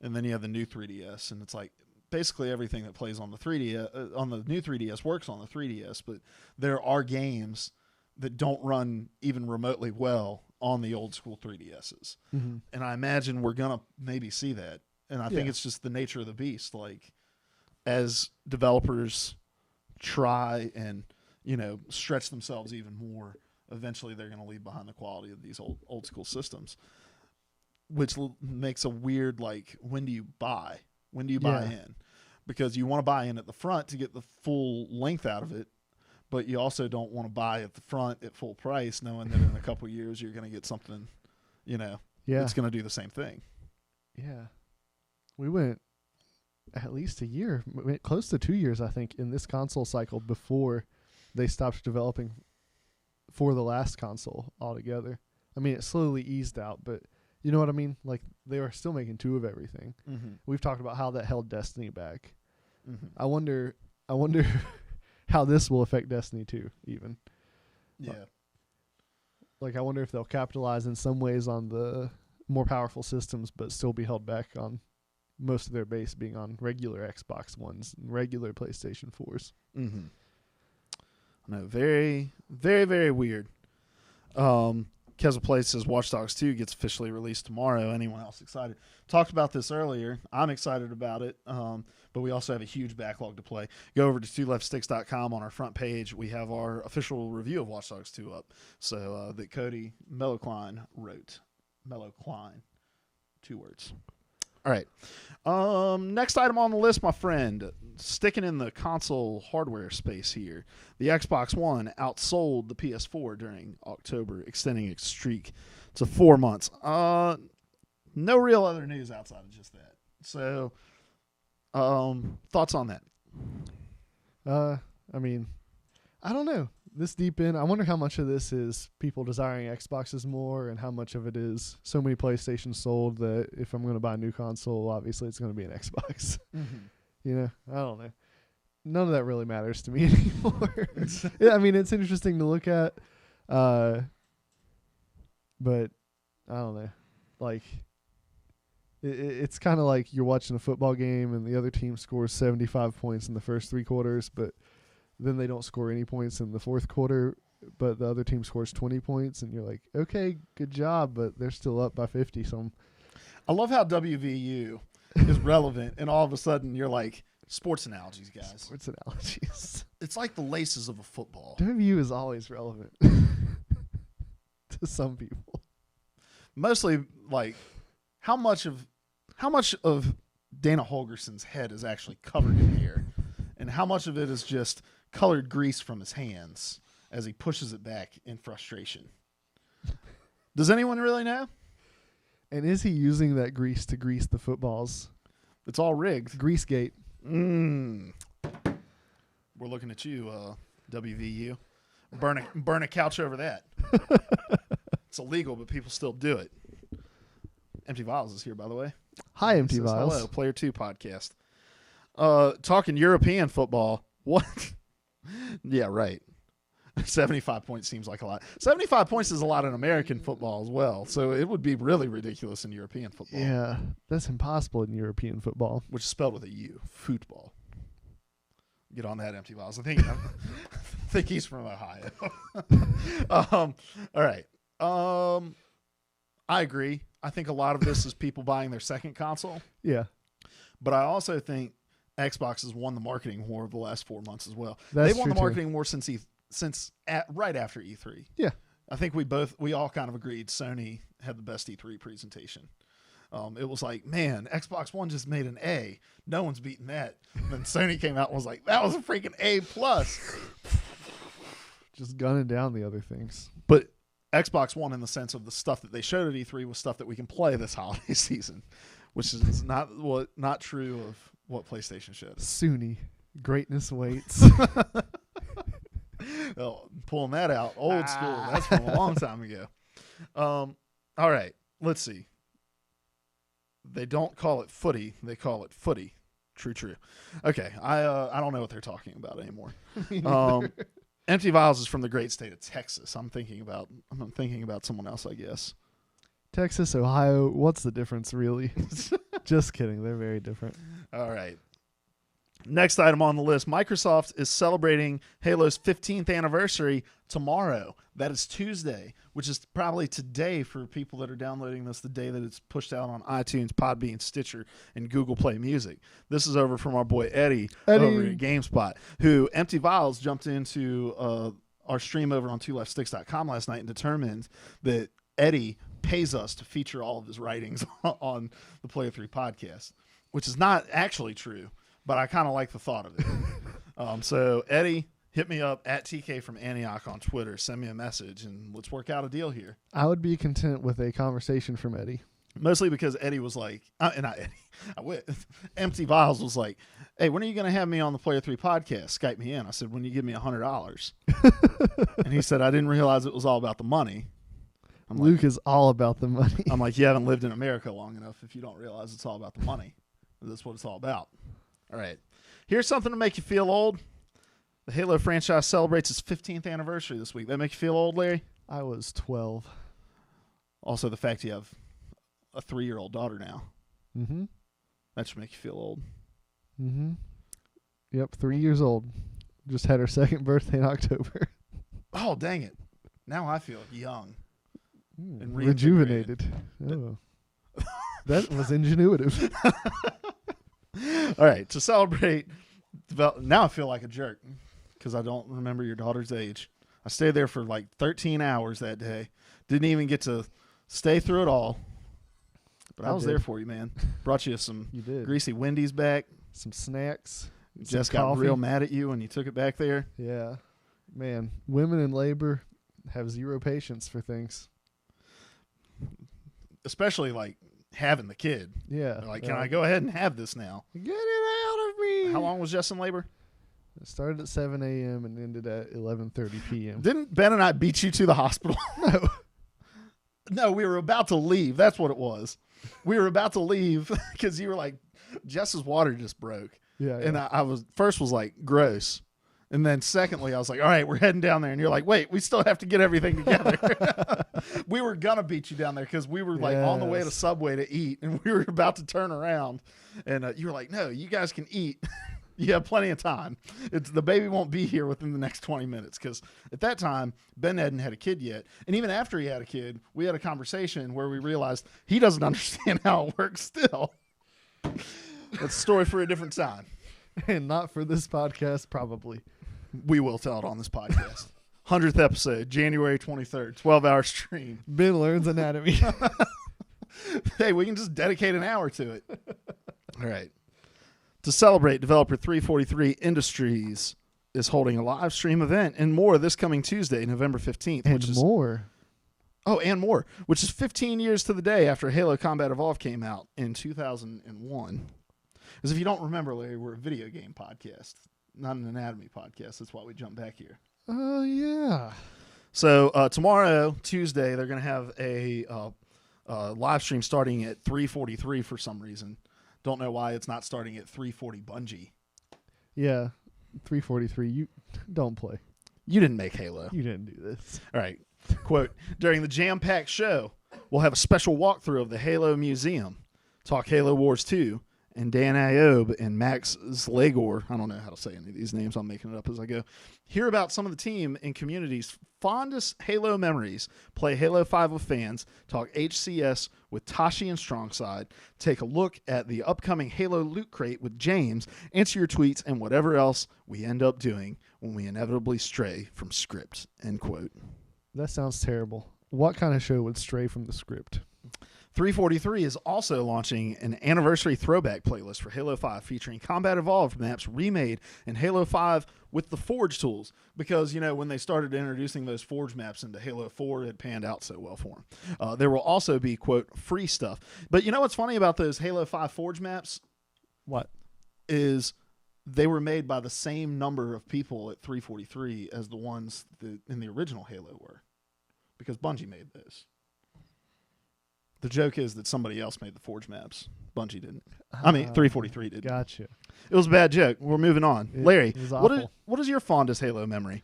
and then you have the new 3DS, and it's like basically everything that plays on the 3DS on the new 3DS works on the 3DS, but there are games that don't run even remotely well on the old school 3DSs. Mm-hmm. And I imagine we're gonna maybe see that. And I think it's just the nature of the beast. Like, as developers try and, stretch themselves even more, eventually they're going to leave behind the quality of these old school systems, which makes a weird, like, when do you buy? When do you buy in? Because you want to buy in at the front to get the full length out of it, but you also don't want to buy at the front at full price, knowing that in a couple of years you're going to get something, that's going to do the same thing. Yeah. We went at least a year, close to 2 years, I think, in this console cycle before they stopped developing for the last console altogether. I mean, it slowly eased out, but you know what I mean? Like, they were still making 2 of everything. Mm-hmm. We've talked about how that held Destiny back. Mm-hmm. I wonder how this will affect Destiny 2 even. Yeah. Like, I wonder if they'll capitalize in some ways on the more powerful systems, but still be held back on most of their base being on regular Xbox Ones and regular PlayStation 4s. Mm-hmm. No, very, very, very weird. Keza Play says Watch Dogs 2 gets officially released tomorrow. Anyone else excited? Talked about this earlier. I'm excited about it, but we also have a huge backlog to play. Go over to twoleftSticks.com. On our front page, we have our official review of Watch Dogs 2 up. So that Cody Mellowkline wrote. Mellowkline. 2 words. All right. Next item on the list, my friend. Sticking in the console hardware space here. The Xbox One outsold the PS4 during October, extending its streak to 4 months. No real other news outside of just that. So, thoughts on that? I mean, I don't know. This deep in, I wonder how much of this is people desiring Xboxes more and how much of it is so many PlayStations sold that if I'm going to buy a new console, obviously it's going to be an Xbox. Mm-hmm. You know, I don't know. None of that really matters to me anymore. Yeah, I mean, it's interesting to look at, but I don't know. Like, it's kind of like you're watching a football game and the other team scores 75 points in the first 3 quarters, but then they don't score any points in the fourth quarter, but the other team scores 20 points, and you're like, okay, good job, but they're still up by 50. So I love how WVU is relevant, and all of a sudden you're like, sports analogies, guys. Sports analogies. It's like the laces of a football. WVU is always relevant to some people. Mostly, like, how much of Dana Holgerson's head is actually covered in hair, and how much of it is just colored grease from his hands as he pushes it back in frustration. Does anyone really know? And is he using that grease to grease the footballs? It's all rigged. Greasegate. We're looking at you, WVU. Burn a couch over that. It's illegal, but people still do it. Empty Vials is here, by the way. Hi, Empty Says, Vials. hello, Player 2 podcast. Talking European football. What? Yeah, right. 75 points seems like a lot. 75 points is a lot in American football as well, so it would be really ridiculous in European football. Yeah, that's impossible in European football. Which is spelled with a U. Football. Get on that, Empty Vials. I think he's from Ohio. All right. I agree. I think a lot of this is people buying their second console. Yeah. But I also think Xbox has won the marketing war of the last 4 months as well. That's They won true the marketing war since right after E3. Yeah. I think we all kind of agreed Sony had the best E3 presentation. It was like, man, Xbox One just made an A. No one's beating that. Then Sony came out and was like, that was a freaking A+. Just gunning down the other things. But Xbox One, in the sense of the stuff that they showed at E3, was stuff that we can play this holiday season, which is not true of what PlayStation showed. Sony, greatness waits. Oh, pulling that out, old school. That's from a long time ago. All right, let's see. They don't call it footy; they call it footy. True. Okay, I don't know what they're talking about anymore. Empty Vials is from the great state of Texas. I'm thinking about someone else, I guess. Texas, Ohio. What's the difference, really? Just kidding. They're very different. All right. Next item on the list. Microsoft is celebrating Halo's 15th anniversary tomorrow. That is Tuesday, which is probably today for people that are downloading this, the day that it's pushed out on iTunes, Podbean, Stitcher, and Google Play Music. This is over from our boy Eddie. Over at GameSpot, who Empty Vials jumped into our stream over on twoleftSticks.com last night and determined that Eddie pays us to feature all of his writings on the Player 3 podcast, which is not actually true. But I kind of like the thought of it. So, Eddie, hit me up at TK from Antioch on Twitter. Send me a message, and let's work out a deal here. I would be content with a conversation from Eddie. Mostly because Eddie was like, not Eddie, Empty Vials was like, hey, when are you going to have me on the Player 3 podcast? Skype me in. I said, when you give me $100. And he said, I didn't realize it was all about the money. Luke is all about the money. I'm like, you haven't lived in America long enough if you don't realize it's all about the money. That's what it's all about. All right. Here's something to make you feel old. The Halo franchise celebrates its 15th anniversary this week. That make you feel old, Larry? I was 12. Also, the fact you have a 3-year-old daughter now. Mm-hmm. That should make you feel old. Mm-hmm. Yep, 3 years old. Just had her second birthday in October. Oh, dang it. Now I feel young. And Rejuvenated. Oh. That was ingenuitive. All right, to celebrate, now I feel like a jerk because I don't remember your daughter's age. I stayed there for like 13 hours that day. Didn't even get to stay through it all. But I was there for you, man. Brought you some greasy Wendy's back. Some snacks. Jess got real mad at you when you took it back there. Yeah. Man, women in labor have zero patience for things. Especially like having the kid. Yeah. They're like, can I go ahead and have this now? Get it out of me. How long was Jess in labor? It started at 7 a.m. and ended at 11:30 p.m. Didn't Ben and I beat you to the hospital? No. No, we were about to leave. That's what it was. We were about to leave because you were like, Jess's water just broke. Yeah. And I was like, gross. And then secondly, I was like, all right, we're heading down there. And you're like, wait, we still have to get everything together. We were going to beat you down there because we were like on the way to Subway to eat. And we were about to turn around. And you were like, no, you guys can eat. You have plenty of time. The baby won't be here within the next 20 minutes. Because at that time, Ben hadn't had a kid yet. And even after he had a kid, we had a conversation where we realized he doesn't understand how it works still. That's a story for a different time. And not for this podcast, probably. We will tell it on this podcast. 100th episode, January 23rd, 12-hour stream. Ben learns anatomy. Hey, we can just dedicate an hour to it. All right. To celebrate, developer 343 Industries is holding a live stream event and more this coming Tuesday, November 15th. And more. Oh, and more, which is 15 years to the day after Halo Combat Evolved came out in 2001. As if you don't remember, Larry, we're a video game podcast, not an anatomy podcast. That's why we jump back here. Oh, yeah. So tomorrow, Tuesday, they're going to have a live stream starting at 3:43 for some reason. Don't know why it's not starting at 3:40 Bungie. Yeah, 3:43. You don't play. You didn't make Halo. You didn't do this. All right. Quote, during the jam-packed show, we'll have a special walkthrough of the Halo Museum, talk Halo Wars 2, and Dan Iob and Max Zlagor, I don't know how to say any of these names, I'm making it up as I go, hear about some of the team and community's fondest Halo memories, play Halo 5 with fans, talk HCS with Tashi and Strongside, take a look at the upcoming Halo Loot Crate with James, answer your tweets, and whatever else we end up doing when we inevitably stray from script, end quote. That sounds terrible. What kind of show would stray from the script? 343 is also launching an anniversary throwback playlist for Halo 5 featuring Combat Evolved maps remade in Halo 5 with the Forge tools because, you know, when they started introducing those Forge maps into Halo 4, it panned out so well for them. There will also be, quote, free stuff. But you know what's funny about those Halo 5 Forge maps? What? Is they were made by the same number of people at 343 as the ones that in the original Halo were because Bungie made those. The joke is that somebody else made the Forge maps. Bungie didn't. I mean, 343 did. Gotcha. It was a bad joke. We're moving on. Larry, it was awful. What is your fondest Halo memory?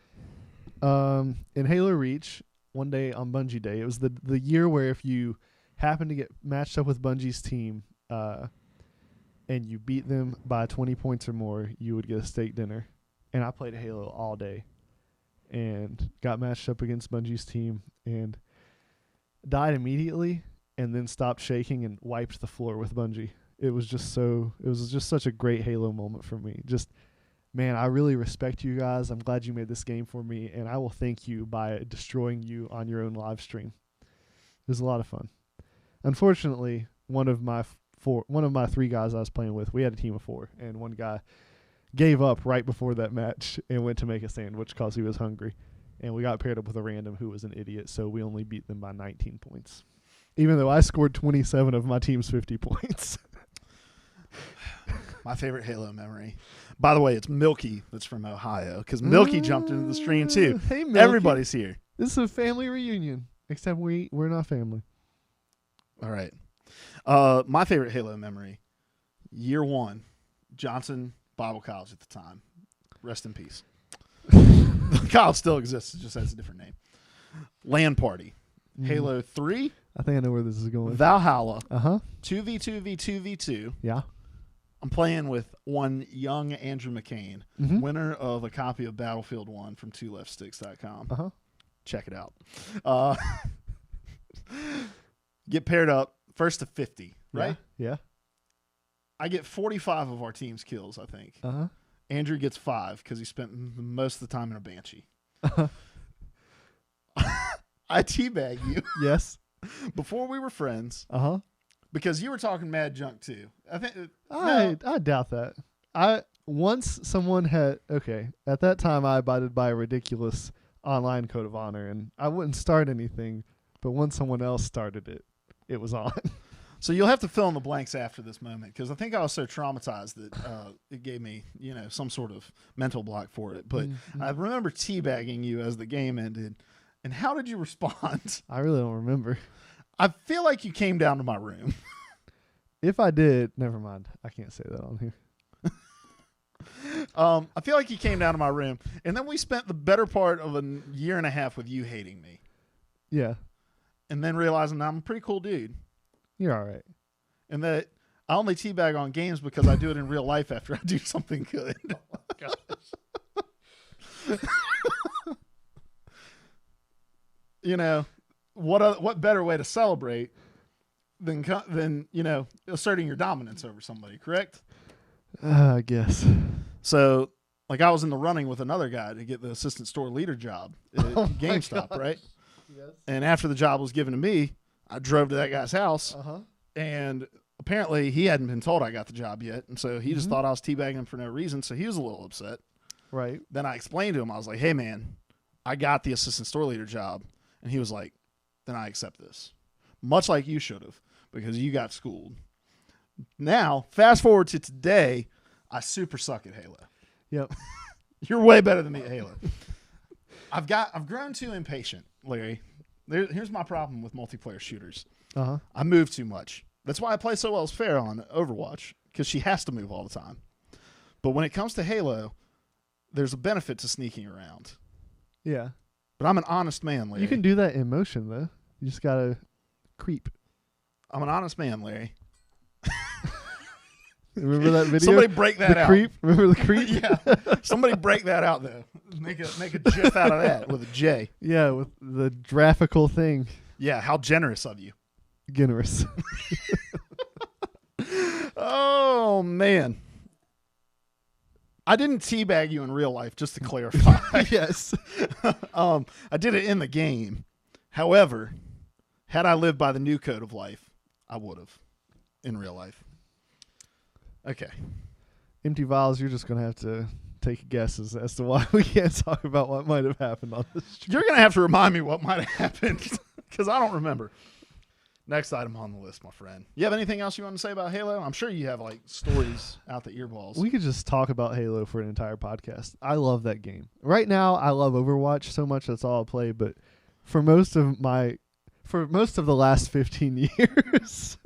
In Halo Reach, one day on Bungie Day, it was the year where if you happen to get matched up with Bungie's team and you beat them by 20 points or more, you would get a steak dinner. And I played Halo all day and got matched up against Bungie's team and died immediately. And then stopped shaking and wiped the floor with Bungie. It was just such a great Halo moment for me. Just, man, I really respect you guys. I'm glad you made this game for me, and I will thank you by destroying you on your own live stream. It was a lot of fun. Unfortunately, one of my 3 guys I was playing with, we had a team of 4, and one guy gave up right before that match and went to make a sandwich because he was hungry. And we got paired up with a random who was an idiot, so we only beat them by 19 points. even though I scored 27 of my team's 50 points. My favorite Halo memory. By the way, it's Milky that's from Ohio because Milky jumped into the stream too. Hey, Milky. Everybody's here. This is a family reunion, except we're not family. All right. My favorite Halo memory, year one, Johnson Bible College at the time. Rest in peace. The college still exists. It just has a different name. LAN party. Halo 3. I think I know where this is going. Valhalla. 2v2v2v2. Yeah. I'm playing with one young Andrew McCain, winner of a copy of Battlefield 1 from twoleftSticks.com. Check it out. Get paired up, first to 50, right? Yeah. I get 45 of our team's kills, I think. Andrew gets 5 because he spent most of the time in a Banshee. I teabag you. Yes. Before we were friends. Because you were talking mad junk too. I think I doubt that. Once someone had at that time I abided by a ridiculous online code of honor, and I wouldn't start anything, but once someone else started it, it was on. So you'll have to fill in the blanks after this moment because I think I was so traumatized that it gave me, some sort of mental block for it. But I remember teabagging you as the game ended. And how did you respond? I really don't remember. I feel like you came down to my room. If I did, never mind. I can't say that on here. I feel like you came down to my room, and then we spent the better part of a year and a half with you hating me. Yeah. And then realizing I'm a pretty cool dude. You're all right. And that I only teabag on games because I do it in real life after I do something good. Oh my gosh. What better way to celebrate than asserting your dominance over somebody, correct? I guess. So, I was in the running with another guy to get the assistant store leader job at GameStop, right? Yes. And after the job was given to me, I drove to that guy's house, and apparently he hadn't been told I got the job yet, and so he just thought I was teabagging him for no reason, so he was a little upset. Right. Then I explained to him, I was like, hey, man, I got the assistant store leader job, and he was like, then I accept this. Much like you should have, because you got schooled. Now, fast forward to today, I super suck at Halo. Yep. You're way better than me at Halo. I've grown too impatient, Larry. Here's my problem with multiplayer shooters. I move too much. That's why I play so well as Fair on Overwatch, because she has to move all the time. But when it comes to Halo, there's a benefit to sneaking around. Yeah. But I'm an honest man, Larry. You can do that in motion, though. You just got to creep. I'm an honest man, Larry. Remember that video? Somebody break that out. Creep? Remember the creep? Yeah. Somebody break that out, though. Make a gif out of that with a J. Yeah, with the graphical thing. Yeah, how generous of you. Generous. Oh, man. I didn't teabag you in real life, just to clarify. Yes. I did it in the game. However, had I lived by the new code of life, I would have in real life. Okay. Empty Vials, you're just going to have to take guesses as to why we can't talk about what might have happened on this stream. You're going to have to remind me what might have happened because I don't remember. Next item on the list, my friend. You have anything else you want to say about Halo? I'm sure you have stories out the earballs. We could just talk about Halo for an entire podcast. I love that game. Right now, I love Overwatch so much that's all I play, but for most of the last 15 years,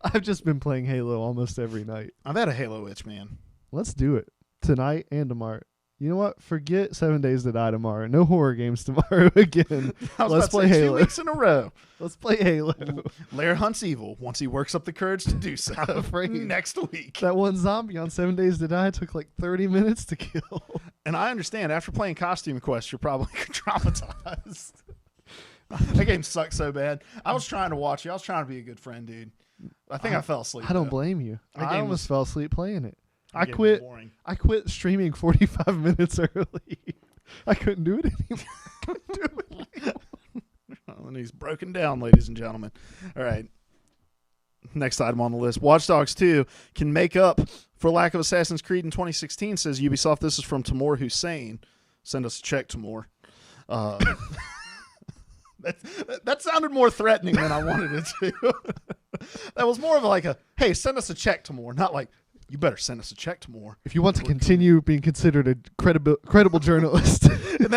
I've just been playing Halo almost every night. I've had a Halo itch, man. Let's do it tonight and tomorrow. You know what? Forget 7 Days to Die tomorrow. No horror games tomorrow again. Let's play Halo. 2 weeks in a row. Let's play Halo. Lair hunts evil once he works up the courage to do so. I'm afraid. Next week. That one zombie on 7 Days to Die took 30 minutes to kill. And I understand. After playing Costume Quest, you're probably traumatized. That game sucks so bad. I was trying to watch you. I was trying to be a good friend, dude. I think I fell asleep. I don't blame you. I almost fell asleep playing it. I quit streaming 45 minutes early. I couldn't do it anymore. And he's broken down, ladies and gentlemen. All right. Next item on the list. Watch Dogs 2 can make up for lack of Assassin's Creed in 2016, says Ubisoft. This is from Timur Hussein. Send us a check, Timur. That sounded more threatening than I wanted it to. That was more of like a, hey, send us a check tomorrow, not like, you better send us a check tomorrow. If you want to continue being considered a credible journalist. And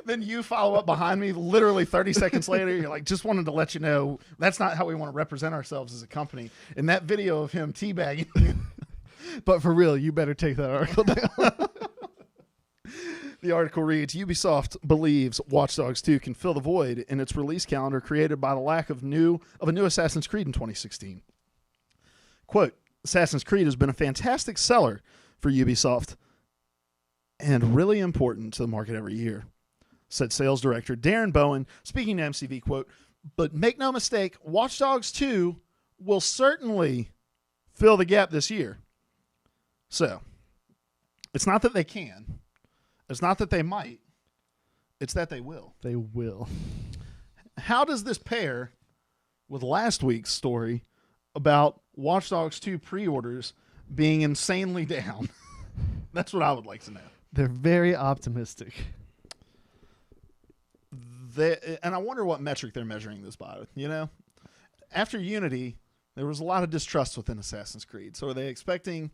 then you follow up behind me literally 30 seconds later. You're like, just wanted to let you know that's not how we want to represent ourselves as a company. And that video of him teabagging you. But for real, you better take that article down. The article reads, Ubisoft believes Watch Dogs 2 can fill the void in its release calendar created by the lack of a new Assassin's Creed in 2016. Quote, Assassin's Creed has been a fantastic seller for Ubisoft and really important to the market every year, said sales director Darren Bowen, speaking to MCV, quote, but make no mistake, Watch Dogs 2 will certainly fill the gap this year. So, it's not that they can. It's not that they might. It's that they will. They will. How does this pair with last week's story about Watch Dogs 2 pre-orders being insanely down? That's what I would like to know. They're very optimistic. And I wonder what metric they're measuring this by. You know, after Unity, there was a lot of distrust within Assassin's Creed. So are they expecting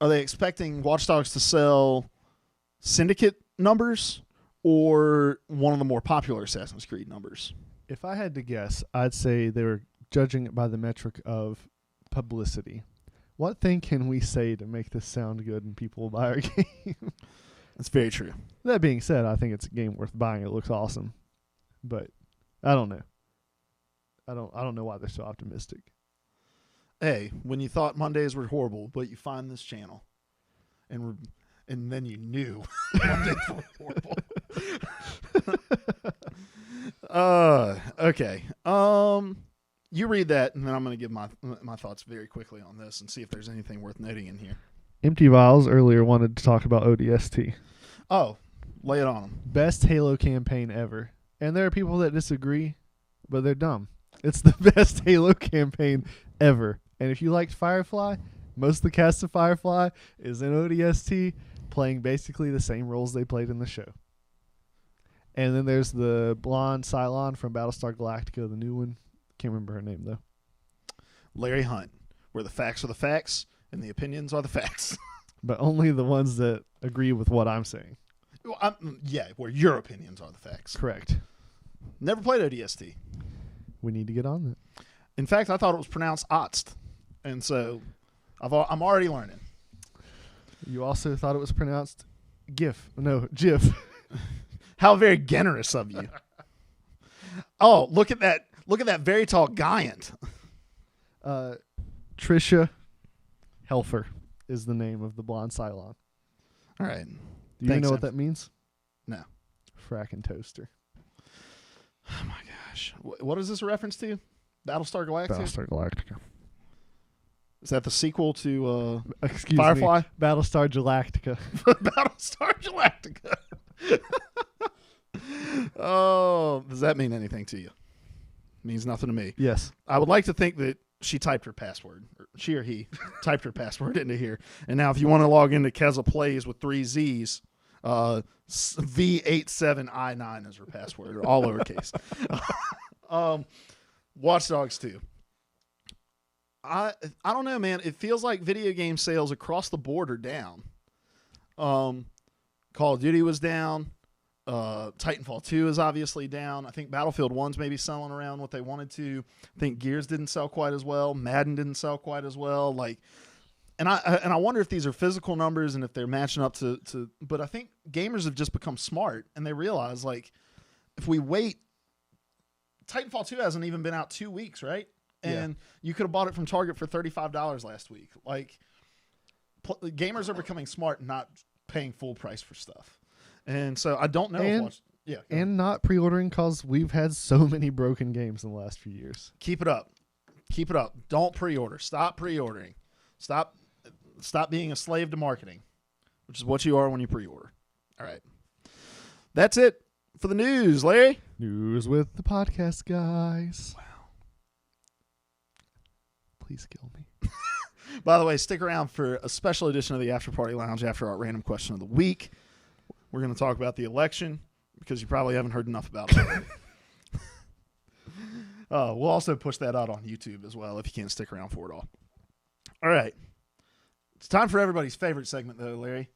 Watch Dogs to sell Syndicate numbers or one of the more popular Assassin's Creed numbers? If I had to guess, I'd say they were judging it by the metric of publicity. What thing can we say to make this sound good and people will buy our game? That's very true. That being said, I think it's a game worth buying. It looks awesome. But I don't know. I don't know why they're so optimistic. Hey, when you thought Mondays were horrible, but you find this channel and then you knew Mondays were horrible. Okay. You read that, and then I'm going to give my thoughts very quickly on this and see if there's anything worth noting in here. Empty Vials earlier wanted to talk about ODST. Oh, lay it on them. Best Halo campaign ever. And there are people that disagree, but they're dumb. It's the best Halo campaign ever. And if you liked Firefly, most of the cast of Firefly is in ODST playing basically the same roles they played in the show. And then there's the blonde Cylon from Battlestar Galactica, the new one. Can't remember her name, though. Larry Hunt, where the facts are the facts and the opinions are the facts. But only the ones that agree with what I'm saying. Well, yeah, where your opinions are the facts. Correct. Never played ODST. We need to get on that. In fact, I thought it was pronounced Otst. And so I'm already learning. You also thought it was pronounced GIF. No, GIF. How very generous of you. Oh, look at that. Look at that very tall giant. Trisha Helfer is the name of the blonde Cylon. All right. Do you know what that means? No. Frackin' toaster. Oh, my gosh. What is this a reference to? Battlestar Galactica? Battlestar Galactica. Is that the sequel to Excuse Firefly? Me. Battlestar Galactica. Battlestar Galactica. Oh, does that mean anything to you? Means nothing to me. Yes. I would like to think that she typed her password. Or she or he typed her password into here. And now if you want to log into Keza Plays with 3 Z's, V87I9 is her password, all lowercase. Watch Dogs 2. I don't know, man. It feels like video game sales across the board are down. Call of Duty was down. Titanfall 2 is obviously down. I think Battlefield 1's maybe selling around what they wanted to. I think Gears didn't sell quite as well. Madden didn't sell quite as well. And I wonder if these are physical numbers and if they're matching up to but I think gamers have just become smart and they realize if we wait, Titanfall 2 hasn't even been out 2 weeks, right? And you could have bought it from Target for $35 last week. Gamers are becoming smart and not paying full price for stuff. And so I don't know and not pre-ordering because we've had so many broken games in the last few years. Keep it up. Keep it up. Don't pre-order. Stop pre-ordering. Stop being a slave to marketing, which is what you are when you pre-order. All right. That's it for the news, Larry. News with the podcast guys. Wow. Please kill me. By the way, stick around for a special edition of the After Party Lounge after our random question of the week. We're going to talk about the election because you probably haven't heard enough about it. We'll also push that out on YouTube as well if you can't stick around for it all. All right. It's time for everybody's favorite segment, though, Larry.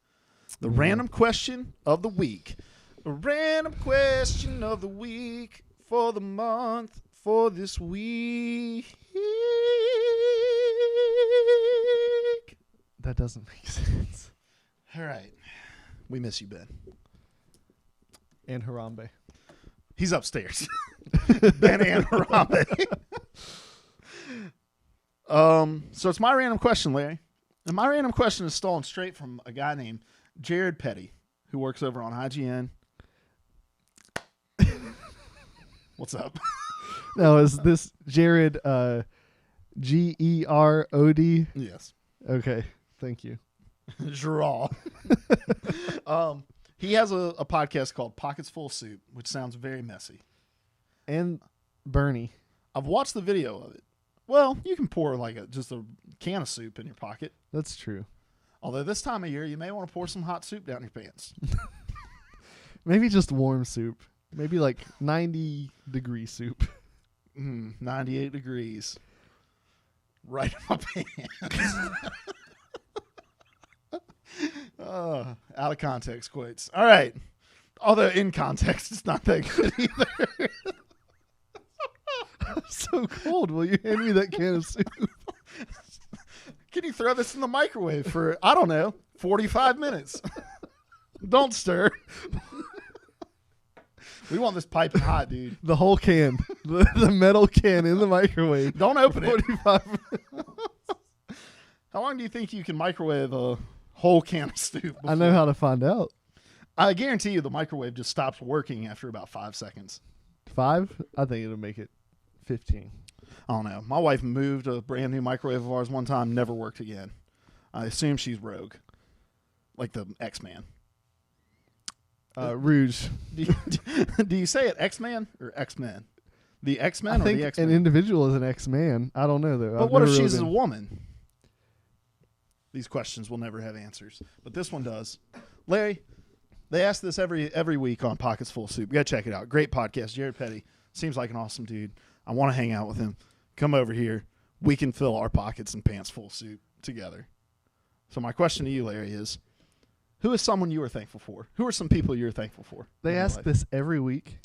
The random question of the week. The random question of the week for the month for this week. That doesn't make sense. All right. We miss you, Ben. And Harambe. He's upstairs. Ben and Harambe. So it's my random question, Larry. And my random question is stolen straight from a guy named Jared Petty, who works over on IGN. What's up? Now, is this Jared Gerod? Yes. Okay, thank you. Gerald. He has a podcast called Pockets Full of Soup, which sounds very messy. And Bernie. I've watched the video of it. Well, you can pour just a can of soup in your pocket. That's true. Although this time of year, you may want to pour some hot soup down your pants. Maybe just warm soup. Maybe like 90-degree soup. 98 degrees. Right in my pants. Out of context quotes. All right. Although in context, it's not that good either. I'm so cold. Will you hand me that can of soup? Can you throw this in the microwave for, I don't know, 45 minutes? Don't stir. We want this piping hot, dude. The whole can. The metal can in the microwave. Don't open it. 45 minutes. How long do you think you can microwave a whole can of soup? I know how to find out. I guarantee you the microwave just stops working after about 5 seconds. 5? I think it'll make it 15. I don't know. My wife moved a brand new microwave of ours one time, never worked again. I assume she's rogue. Like the X-Man. Rouge. Do you say it X-Man or X-Men? The X-Men I or think the X-Men? an individual is an X-Man. I don't know, though. But what if she's a woman? These questions will never have answers. But this one does. Larry, they ask this every week on Pockets Full of Soup. You got to check it out. Great podcast. Jared Petty. Seems like an awesome dude. I want to hang out with him. Come over here. We can fill our pockets and pants full of soup together. So my question to you, Larry, is who is someone you are thankful for? Who are some people you're thankful for? They ask this every week?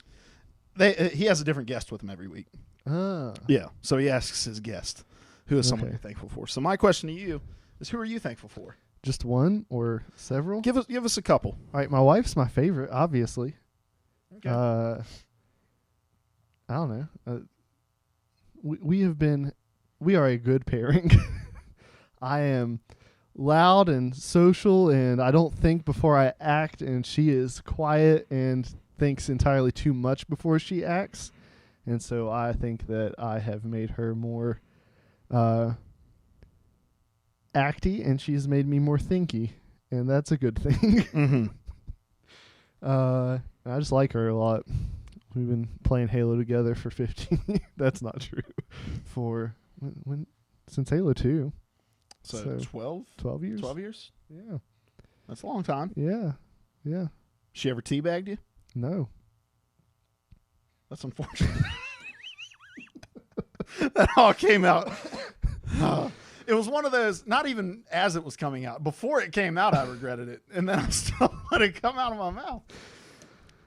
He has a different guest with him every week. Ah. Yeah. So he asks his guest, who is someone you're thankful for? So my question to you is who are you thankful for? Just one or several? Give us a couple. All right, my wife's my favorite, obviously. Okay. I don't know. We are a good pairing. I am loud and social, and I don't think before I act, and she is quiet and thinks entirely too much before she acts. And so I think that I have made her more acty, and she's made me more thinky, and that's a good thing. Mm-hmm. I just like her a lot. We've been playing Halo together for 15 years. That's not true. For since Halo 2. So 12 years. 12 years? Yeah. That's a long time. Yeah. Yeah. She ever teabagged you? No. That's unfortunate. That all came out. It was one of those, not even as it was coming out. Before it came out, I regretted it. And then I still let it come out of my mouth.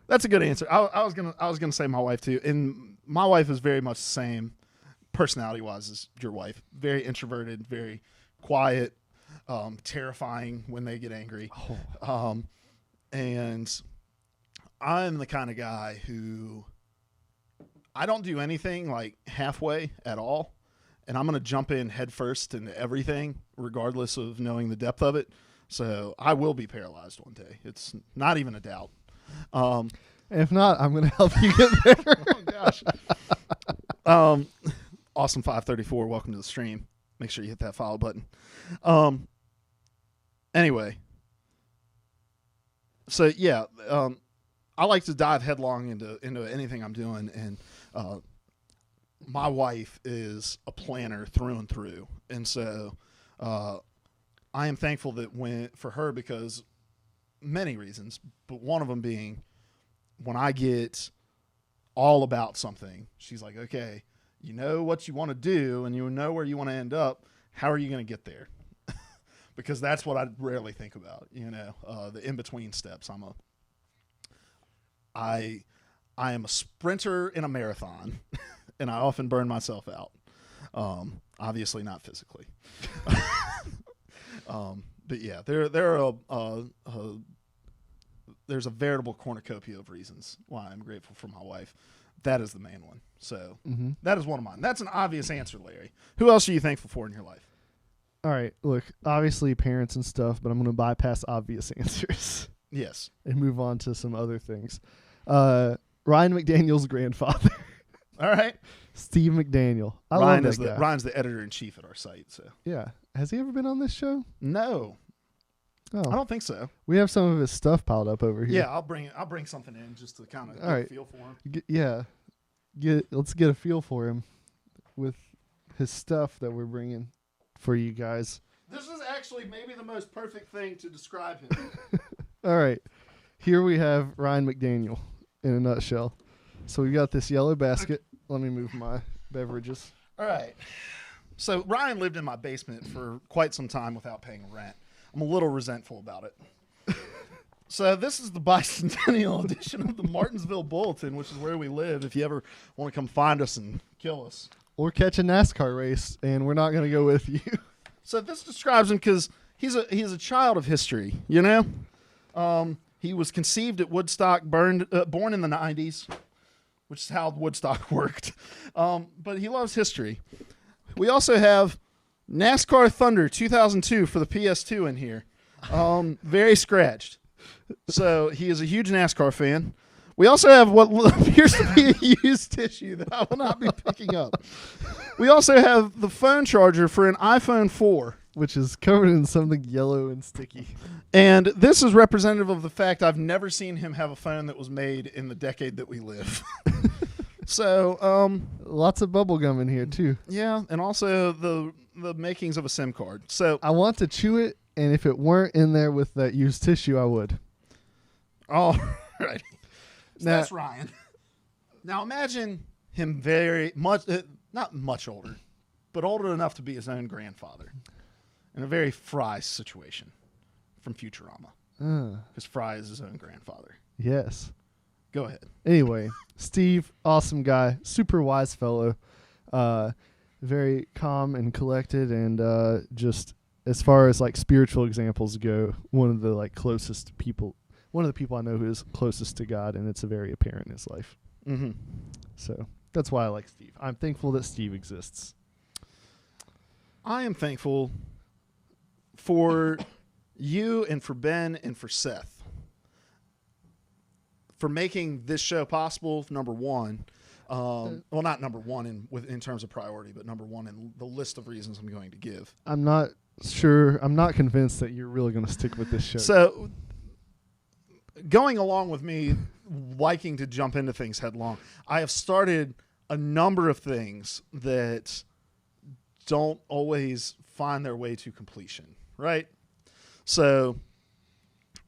That's a good answer. I was gonna say my wife too. And my wife is very much the same personality wise as your wife. Very introverted, very quiet, terrifying when they get angry. And I'm the kind of guy who I don't do anything like halfway at all. And I'm going to jump in head first into everything, regardless of knowing the depth of it. So I will be paralyzed one day. It's not even a doubt. If not, I'm going to help you get there. Oh, gosh. Awesome 534. Welcome to the stream. Make sure you hit that follow button. Anyway. So, yeah. I like to dive headlong into anything I'm doing. And my wife is a planner through and through. And so I am thankful that for her because many reasons, but one of them being when I get all about something, she's like, okay, you know what you want to do and you know where you want to end up. How are you going to get there? Because that's what I rarely think about, the in-between steps. I am a sprinter in a marathon, and I often burn myself out. Obviously not physically. But yeah, there's a veritable cornucopia of reasons why I'm grateful for my wife. That is the main one. So that is one of mine. That's an obvious answer, Larry. Who else are you thankful for in your life? All right, look, obviously parents and stuff, but I'm going to bypass obvious answers. Yes. And move on to some other things. Ryan McDaniel's grandfather. All right. Steve McDaniel. Ryan's the editor-in-chief at our site. So yeah. Has he ever been on this show? No. Oh. I don't think so. We have some of his stuff piled up over here. Yeah, I'll bring something in just to kind of get a feel for him. Let's get a feel for him with his stuff that we're bringing for you guys. This is actually maybe the most perfect thing to describe him. All right. Here we have Ryan McDaniel in a nutshell. So we got this yellow basket. Let me move my beverages. All right. So Ryan lived in my basement for quite some time without paying rent. I'm a little resentful about it. So this is the bicentennial edition of the Martinsville Bulletin, which is where we live. If you ever want to come find us and kill us. Or catch a NASCAR race, and we're not going to go with you. So this describes him because he's a child of history, He was conceived at Woodstock, born in the 90s, which is how Woodstock worked. But he loves history. We also have NASCAR Thunder 2002 for the PS2 in here. Very scratched. So he is a huge NASCAR fan. We also have what appears to be a used tissue that I will not be picking up. We also have the phone charger for an iPhone 4. Which is covered in something yellow and sticky. And this is representative of the fact I've never seen him have a phone that was made in the decade that we live. So, lots of bubble gum in here, too. Yeah, and also the makings of a SIM card. So I want to chew it, and if it weren't in there with that used tissue, I would. All right. So that's Ryan. Now imagine him very much, not much older, but older enough to be his own grandfather in a very Fry situation from Futurama. Because Fry is his own grandfather. Yes. Go ahead. Anyway, Steve, awesome guy, super wise fellow, very calm and collected, and just as far as like spiritual examples go, one of the people I know who is closest to God, and it's very apparent in his life. Mm-hmm. So that's why I like Steve. I'm thankful that Steve exists. I am thankful for you and for Ben and for Seth for making this show possible. Number one, well, not number one in terms of priority, but number one in the list of reasons I'm going to give. I'm not sure. I'm not convinced that you're really going to stick with this show. So, going along with me liking to jump into things headlong, I have started a number of things that don't always find their way to completion, right? So,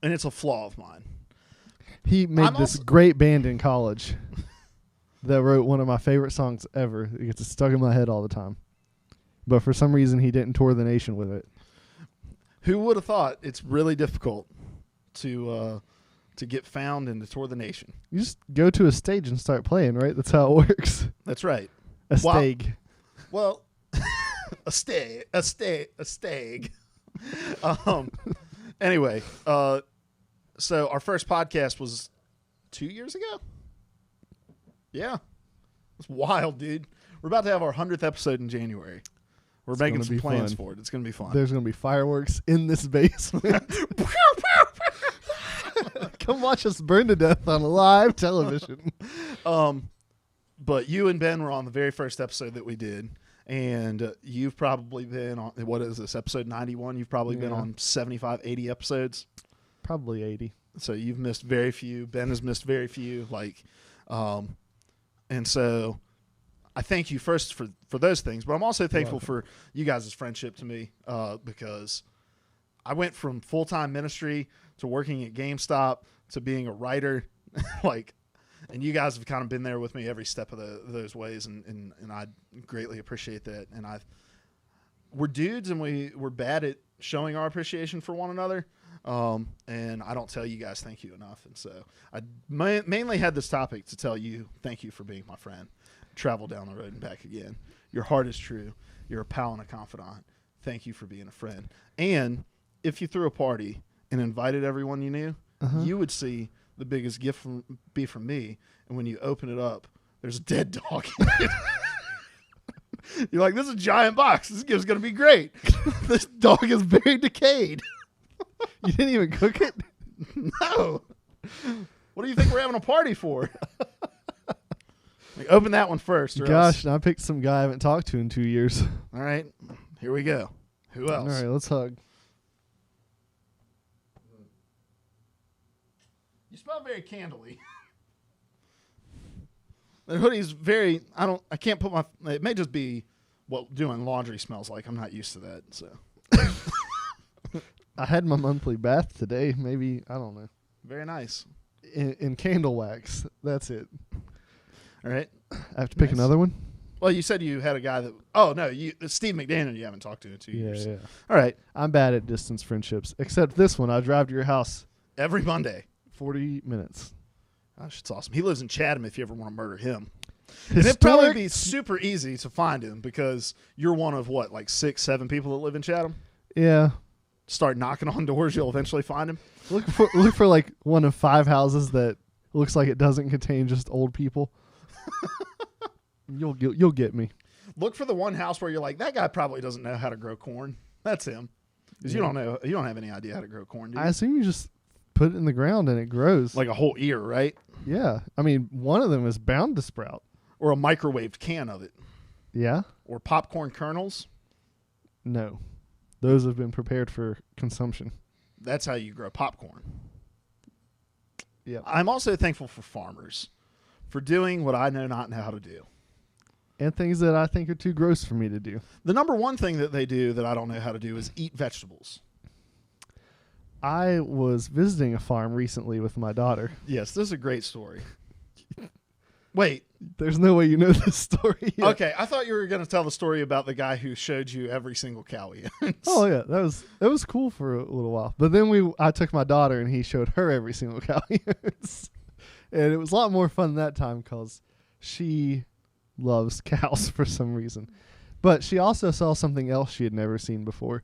and it's a flaw of mine. He made this great band in college that wrote one of my favorite songs ever. It gets stuck in my head all the time. But for some reason, he didn't tour the nation with it. Who would have thought it's really difficult to get found and to tour the nation? You just go to a stage and start playing, right? That's how it works. That's right. A stag. Well, a stag. Anyway, so our first podcast was 2 years ago. Yeah, it's wild, dude. We're about to have our 100th episode in January. We're making some plans for it. It's going to be fun. There's going to be fireworks in this basement. Come watch us burn to death on live television. But you and Ben were on the very first episode that we did. And you've probably been on, what is this, episode 91? You've probably been on 75, 80 episodes. Probably 80. So you've missed very few. Ben has missed very few. And so I thank you first for those things. But I'm also thankful for you guys' friendship to me because I went from full-time ministry to working at GameStop to being a writer. And you guys have kind of been there with me every step of those ways, and I greatly appreciate that. And we're dudes, and we're bad at showing our appreciation for one another. And I don't tell you guys thank you enough. And so I mainly had this topic to tell you thank you for being my friend. Travel down the road and back again. Your heart is true. You're a pal and a confidant. Thank you for being a friend. And if you threw a party and invited everyone you knew, you would see the biggest gift be from me. And when you open it up, there's a dead dog in it. You're like, this is a giant box. This gift's going to be great. This dog is very decayed. You didn't even cook it? No. What do you think we're having a party for? Like, open that one first. Gosh, I picked some guy I haven't talked to in 2 years. All right. Here we go. Who else? All right, let's hug. You smell very candly. The hoodie's very, I can't put my, it may just be what doing laundry smells like. I'm not used to that, so. I had my monthly bath today. Maybe, I don't know. Very nice. In candle wax. That's it. All right. I have to pick another one? Well, you said you had a guy that, oh, no, it's Steve McDaniel you haven't talked to in 2 years. Yeah. All right. I'm bad at distance friendships, except this one. I drive to your house. Every Monday. 40 minutes. Gosh, it's awesome. He lives in Chatham if you ever want to murder him. And it'd probably be super easy to find him because you're one of what, like 6, 7 people that live in Chatham? Yeah. Start knocking on doors, you'll eventually find him. Look for like one of 5 houses that looks like it doesn't contain just old people. You'll get me. Look for the one house where you're like, that guy probably doesn't know how to grow corn. That's him. Because you don't have any idea how to grow corn, do you? I assume you just put it in the ground and it grows. Like a whole ear, right? Yeah. I mean, one of them is bound to sprout. Or a microwaved can of it. Yeah. Or popcorn kernels. No. Those have been prepared for consumption. That's how you grow popcorn. Yeah. I'm also thankful for farmers for doing what I know not know how to do. And things that I think are too gross for me to do. The number one thing that they do that I don't know how to do is eat vegetables. I was visiting a farm recently with my daughter. Yes, this is a great story. Wait. There's no way you know this story yet. Okay, I thought you were going to tell the story about the guy who showed you every single cow he owns. Oh yeah, that was cool for a little while. But then I took my daughter and he showed her every single cow he owns. And it was a lot more fun that time because she loves cows for some reason. But she also saw something else she had never seen before.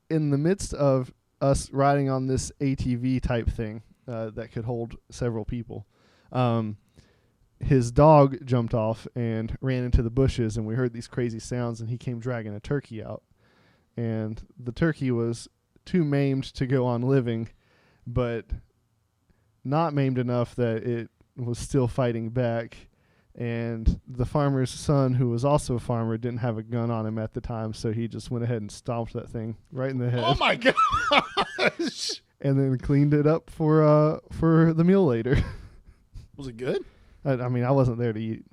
In the midst of us riding on this ATV type thing that could hold several people, his dog jumped off and ran into the bushes, and we heard these crazy sounds, and he came dragging a turkey out. And the turkey was too maimed to go on living, but not maimed enough that it was still fighting back. And the farmer's son, who was also a farmer, didn't have a gun on him at the time, so he just went ahead and stomped that thing right in the head. Oh my gosh! And then cleaned it up for the meal later. Was it good? I mean, I wasn't there to eat.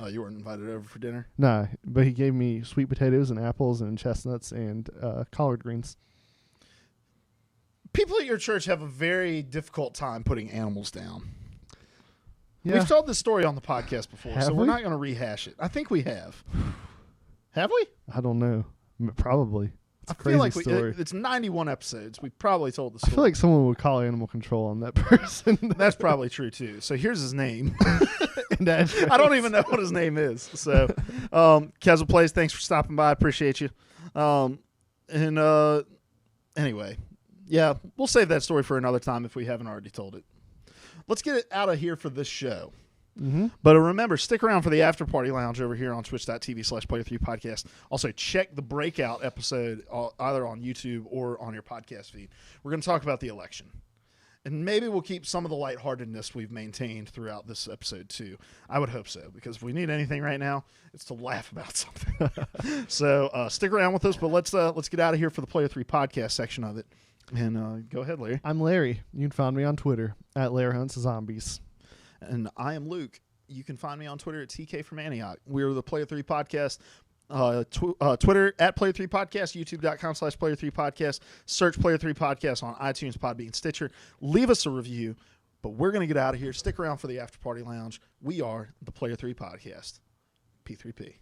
Oh, you weren't invited over for dinner? Nah, but he gave me sweet potatoes and apples and chestnuts and collard greens. People at your church have a very difficult time putting animals down. Yeah. We've told this story on the podcast before, Have so we're we? not going to rehash it. I think we have. Have we? I don't know. Probably. It's a I feel like crazy story. it's 91 episodes. We probably told the I story. feel like someone would call animal control on that person. That's probably true, too. So here's his name. And address. I don't even know what his name is. So, Casual Plays, thanks for stopping by. I appreciate you. Anyway, yeah, we'll save that story for another time if we haven't already told it. Let's get it out of here for this show. Mm-hmm. But remember, stick around for the after party lounge over here on twitch.tv/player3podcast. Also, check the breakout episode either on YouTube or on your podcast feed. We're going to talk about the election. And maybe we'll keep some of the lightheartedness we've maintained throughout this episode, too. I would hope so, because if we need anything right now, it's to laugh about something. So stick around with us, but let's get out of here for the Player 3 podcast section of it. And go ahead, Larry. I'm Larry. You can find me on Twitter at LarryHuntsZombies. And I am Luke. You can find me on Twitter at TK from Antioch. We're the Player 3 Podcast. Twitter at Player 3 Podcast, YouTube.com/Player 3 Podcast. Search Player 3 Podcast on iTunes, Podbean, Stitcher. Leave us a review. But we're going to get out of here. Stick around for the After Party Lounge. We are the Player 3 Podcast. P3P.